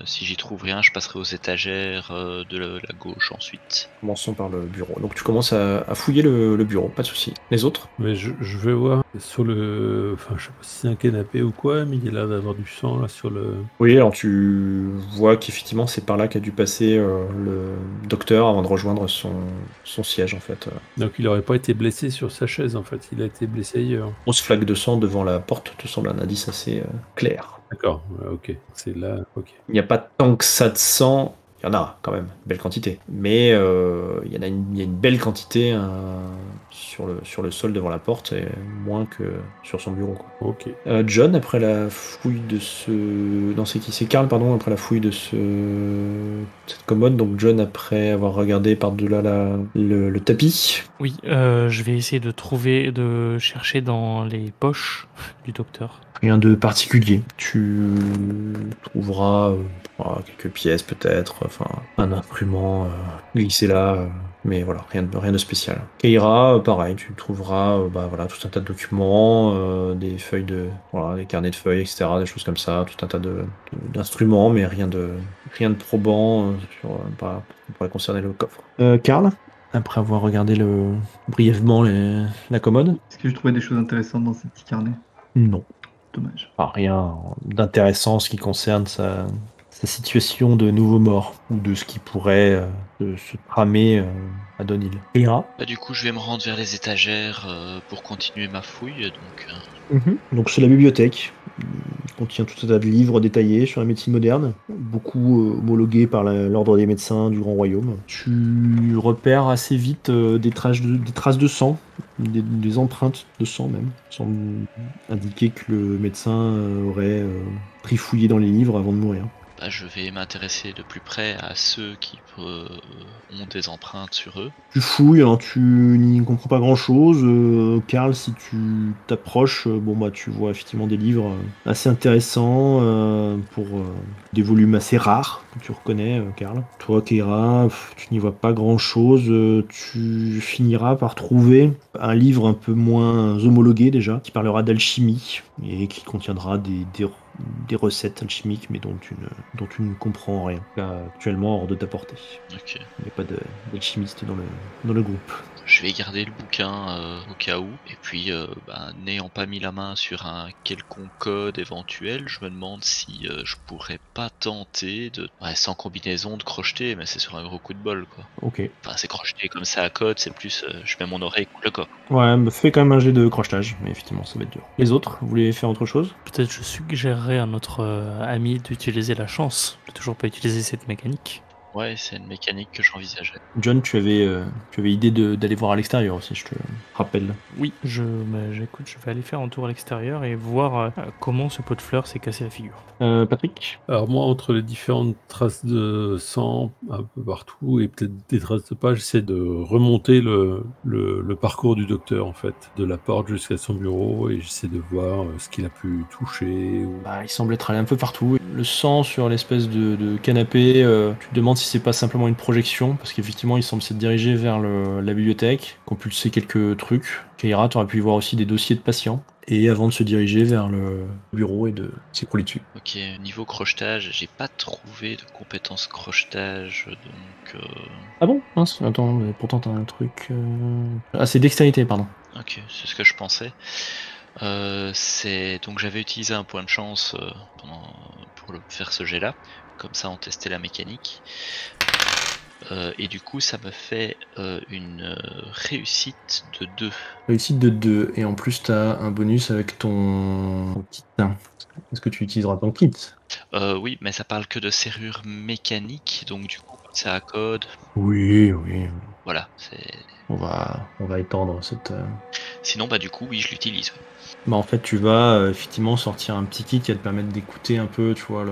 Speaker 5: Si j'y trouve rien, je passerai aux étagères de la gauche ensuite.
Speaker 3: Commençons par le bureau. Donc tu commences à fouiller le bureau, pas de souci. Les autres?
Speaker 2: Mais je vais voir sur le... Enfin, je sais pas si c'est un canapé ou quoi, mais il y a l'air d'avoir du sang là sur le...
Speaker 3: Oui, alors tu vois qu'effectivement c'est par là qu'a dû passer le docteur avant de rejoindre son siège en fait.
Speaker 2: Donc il aurait pas été blessé sur sa chaise en fait, il a été blessé ailleurs.
Speaker 3: Grosse flaque de sang devant la porte te semble un indice assez clair.
Speaker 2: D'accord, ok. C'est là, ok.
Speaker 3: Il n'y a pas tant que ça de sang. Il y en a quand même, belle quantité. Mais il y a une belle quantité sur le sol devant la porte, et moins que sur son bureau. Quoi.
Speaker 2: Ok.
Speaker 3: John, après la fouille de ce... Non, c'est qui? C'est Karl, pardon, après la fouille de cette commode. Donc John, après avoir regardé par-delà le tapis.
Speaker 1: Oui, je vais essayer de chercher dans les poches du docteur.
Speaker 3: Rien de particulier. Tu trouveras quelques pièces peut-être, enfin un instrument glissé là, mais voilà, rien de spécial. Keira, pareil, tu trouveras tout un tas de documents, des feuilles des carnets de feuilles, etc., des choses comme ça, tout un tas d'instruments, mais rien de probant pour pourrait concerner le coffre. Karl, après avoir regardé brièvement la commode.
Speaker 4: Est-ce que je trouvais des choses intéressantes dans ces petits carnets?
Speaker 3: Non.
Speaker 4: Dommage.
Speaker 3: Enfin, rien d'intéressant en ce qui concerne sa situation de nouveau mort, ou de ce qui pourrait se tramer à Donil. Keira.
Speaker 5: Bah, du coup je vais me rendre vers les étagères pour continuer ma fouille, donc...
Speaker 3: Donc c'est la bibliothèque. Il contient tout un tas de livres détaillés sur la médecine moderne, beaucoup homologués par l'ordre des médecins du Grand Royaume. Tu repères assez vite des traces de sang, des empreintes de sang même, semble indiquer que le médecin aurait trifouillé dans les livres avant de mourir.
Speaker 5: je vais m'intéresser de plus près à ceux qui ont des empreintes sur eux.
Speaker 3: Tu fouilles, alors tu n'y comprends pas grand-chose. Karl, si tu t'approches, tu vois effectivement des livres assez intéressants pour des volumes assez rares, que tu reconnais, Karl. Toi, Keira, tu n'y vois pas grand-chose. Tu finiras par trouver un livre un peu moins homologué déjà, qui parlera d'alchimie et qui contiendra des recettes alchimiques, mais dont tu ne comprends rien. Actuellement, hors de ta portée.
Speaker 5: Ok.
Speaker 3: Il n'y a pas d'alchimiste dans le groupe.
Speaker 5: Je vais garder le bouquin au cas où, et puis n'ayant pas mis la main sur un quelconque code éventuel, je me demande si je pourrais pas tenter sans combinaison, de crocheter, mais c'est sur un gros coup de bol quoi.
Speaker 3: Ok.
Speaker 5: Enfin c'est crocheter comme ça à code, c'est plus je mets mon oreille contre le corps.
Speaker 3: Ouais, fais quand même un jet de crochetage, mais effectivement ça va être dur. Les autres, vous voulez faire autre chose?
Speaker 1: Peut-être je suggérerais à notre ami d'utiliser la chance, de toujours pas utiliser cette mécanique.
Speaker 5: Ouais, c'est une mécanique que j'envisageais.
Speaker 3: John, tu avais idée d'aller voir à l'extérieur aussi, je te rappelle.
Speaker 1: Oui, j'écoute, je vais aller faire un tour à l'extérieur et voir comment ce pot de fleurs s'est cassé la figure.
Speaker 3: Patrick?
Speaker 2: Alors moi, entre les différentes traces de sang un peu partout et peut-être des traces de pas, j'essaie de remonter le parcours du docteur en fait, de la porte jusqu'à son bureau, et j'essaie de voir ce qu'il a pu toucher.
Speaker 3: Il semble être allé un peu partout. Le sang sur l'espèce de canapé, tu te demandes si c'est pas simplement une projection, parce qu'effectivement il semble s'être dirigé vers la bibliothèque, compulser quelques trucs. Keira, tu aurais pu y voir aussi des dossiers de patients. Et avant de se diriger vers le bureau et de s'écrouler dessus.
Speaker 5: Ok, niveau crochetage, j'ai pas trouvé de compétences crochetage, donc...
Speaker 3: Ah bon? Mince, attends, mais pourtant t'as un truc... Ah, c'est dextérité, pardon.
Speaker 5: Ok, c'est ce que je pensais. Donc j'avais utilisé un point de chance pour faire ce jet là, comme ça on testait la mécanique. Et du coup ça me fait une réussite de 2.
Speaker 3: Réussite de 2, et en plus t'as un bonus avec ton kit. Est-ce que tu utiliseras ton kit?
Speaker 5: Oui, mais ça parle que de serrure mécanique, donc du coup c'est à code.
Speaker 3: Oui.
Speaker 5: Voilà, c'est...
Speaker 3: On va étendre cette...
Speaker 5: Sinon du coup oui je l'utilise.
Speaker 3: En fait tu vas effectivement sortir un petit kit qui va te permettre d'écouter un peu, tu vois,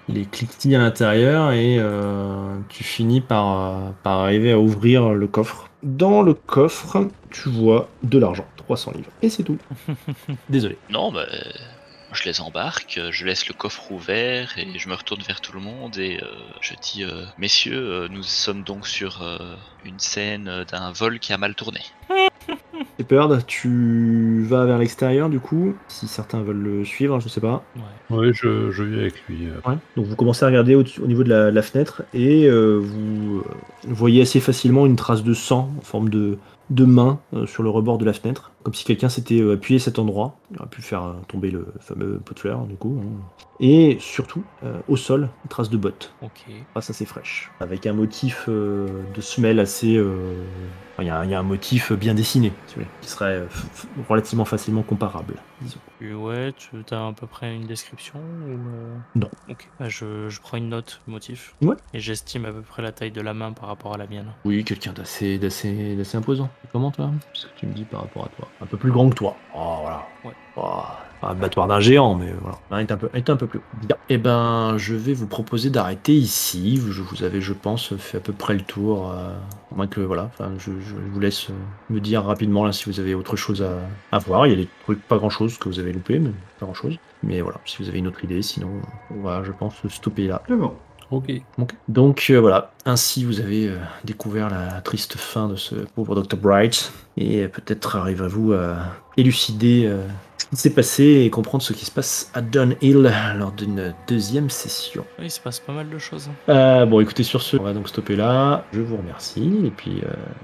Speaker 3: les cliquetis à l'intérieur, et tu finis par arriver à ouvrir le coffre. Dans le coffre, tu vois de l'argent, 300 livres. Et c'est tout. Désolé.
Speaker 5: Non, je les embarque, je laisse le coffre ouvert et je me retourne vers tout le monde et je dis messieurs, nous sommes donc sur une scène d'un vol qui a mal tourné.
Speaker 3: Shepard, tu vas vers l'extérieur du coup, si certains veulent le suivre, je sais pas.
Speaker 2: Ouais, je viens avec lui.
Speaker 3: Ouais. Donc vous commencez à regarder au niveau de la fenêtre, et vous voyez assez facilement une trace de sang en forme de main sur le rebord de la fenêtre, comme si quelqu'un s'était appuyé à cet endroit. Il aurait pu faire tomber le fameux pot de fleurs du coup. Et surtout, au sol, une trace de botte.
Speaker 1: Ok.
Speaker 3: Trace assez fraîche, avec un motif de semelle assez... Il y a un motif bien dessiné, si vous voulez, qui serait relativement facilement comparable, disons.
Speaker 1: Ouais, tu as à peu près une description ou
Speaker 3: Non.
Speaker 1: Ok. Je prends une note du motif.
Speaker 3: Ouais.
Speaker 1: Et j'estime à peu près la taille de la main par rapport à la mienne.
Speaker 3: Oui, quelqu'un d'assez imposant. Comment toi? Ce que tu me dis par rapport à toi? Un peu plus grand que toi. Oh, voilà.
Speaker 1: Ouais.
Speaker 3: Oh, un battoir d'un géant, mais voilà. Il est un peu plus haut. Bien. Eh ben, je vais vous proposer d'arrêter ici. Vous avez, je pense, fait à peu près le tour. À moins que, voilà, je vous laisse me dire rapidement là si vous avez autre chose à voir. Il y a des trucs, pas grand chose que vous avez loupé, mais pas grand chose. Mais voilà, si vous avez une autre idée, sinon, on va, je pense, stopper là.
Speaker 4: C'est bon.
Speaker 2: Ok.
Speaker 3: Donc voilà, ainsi vous avez découvert la triste fin de ce pauvre Dr. Bright, et peut-être arriverez-vous à élucider ce qui s'est passé et comprendre ce qui se passe à Dunhill lors d'une deuxième session.
Speaker 1: Oui, il se passe pas mal de choses.
Speaker 3: Bon, écoutez, sur ce, on va donc stopper là. Je vous remercie, et puis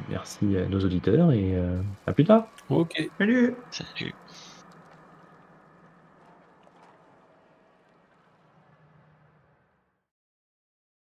Speaker 3: merci à nos auditeurs, et à plus tard.
Speaker 2: Ok.
Speaker 4: Salut.
Speaker 5: Salut.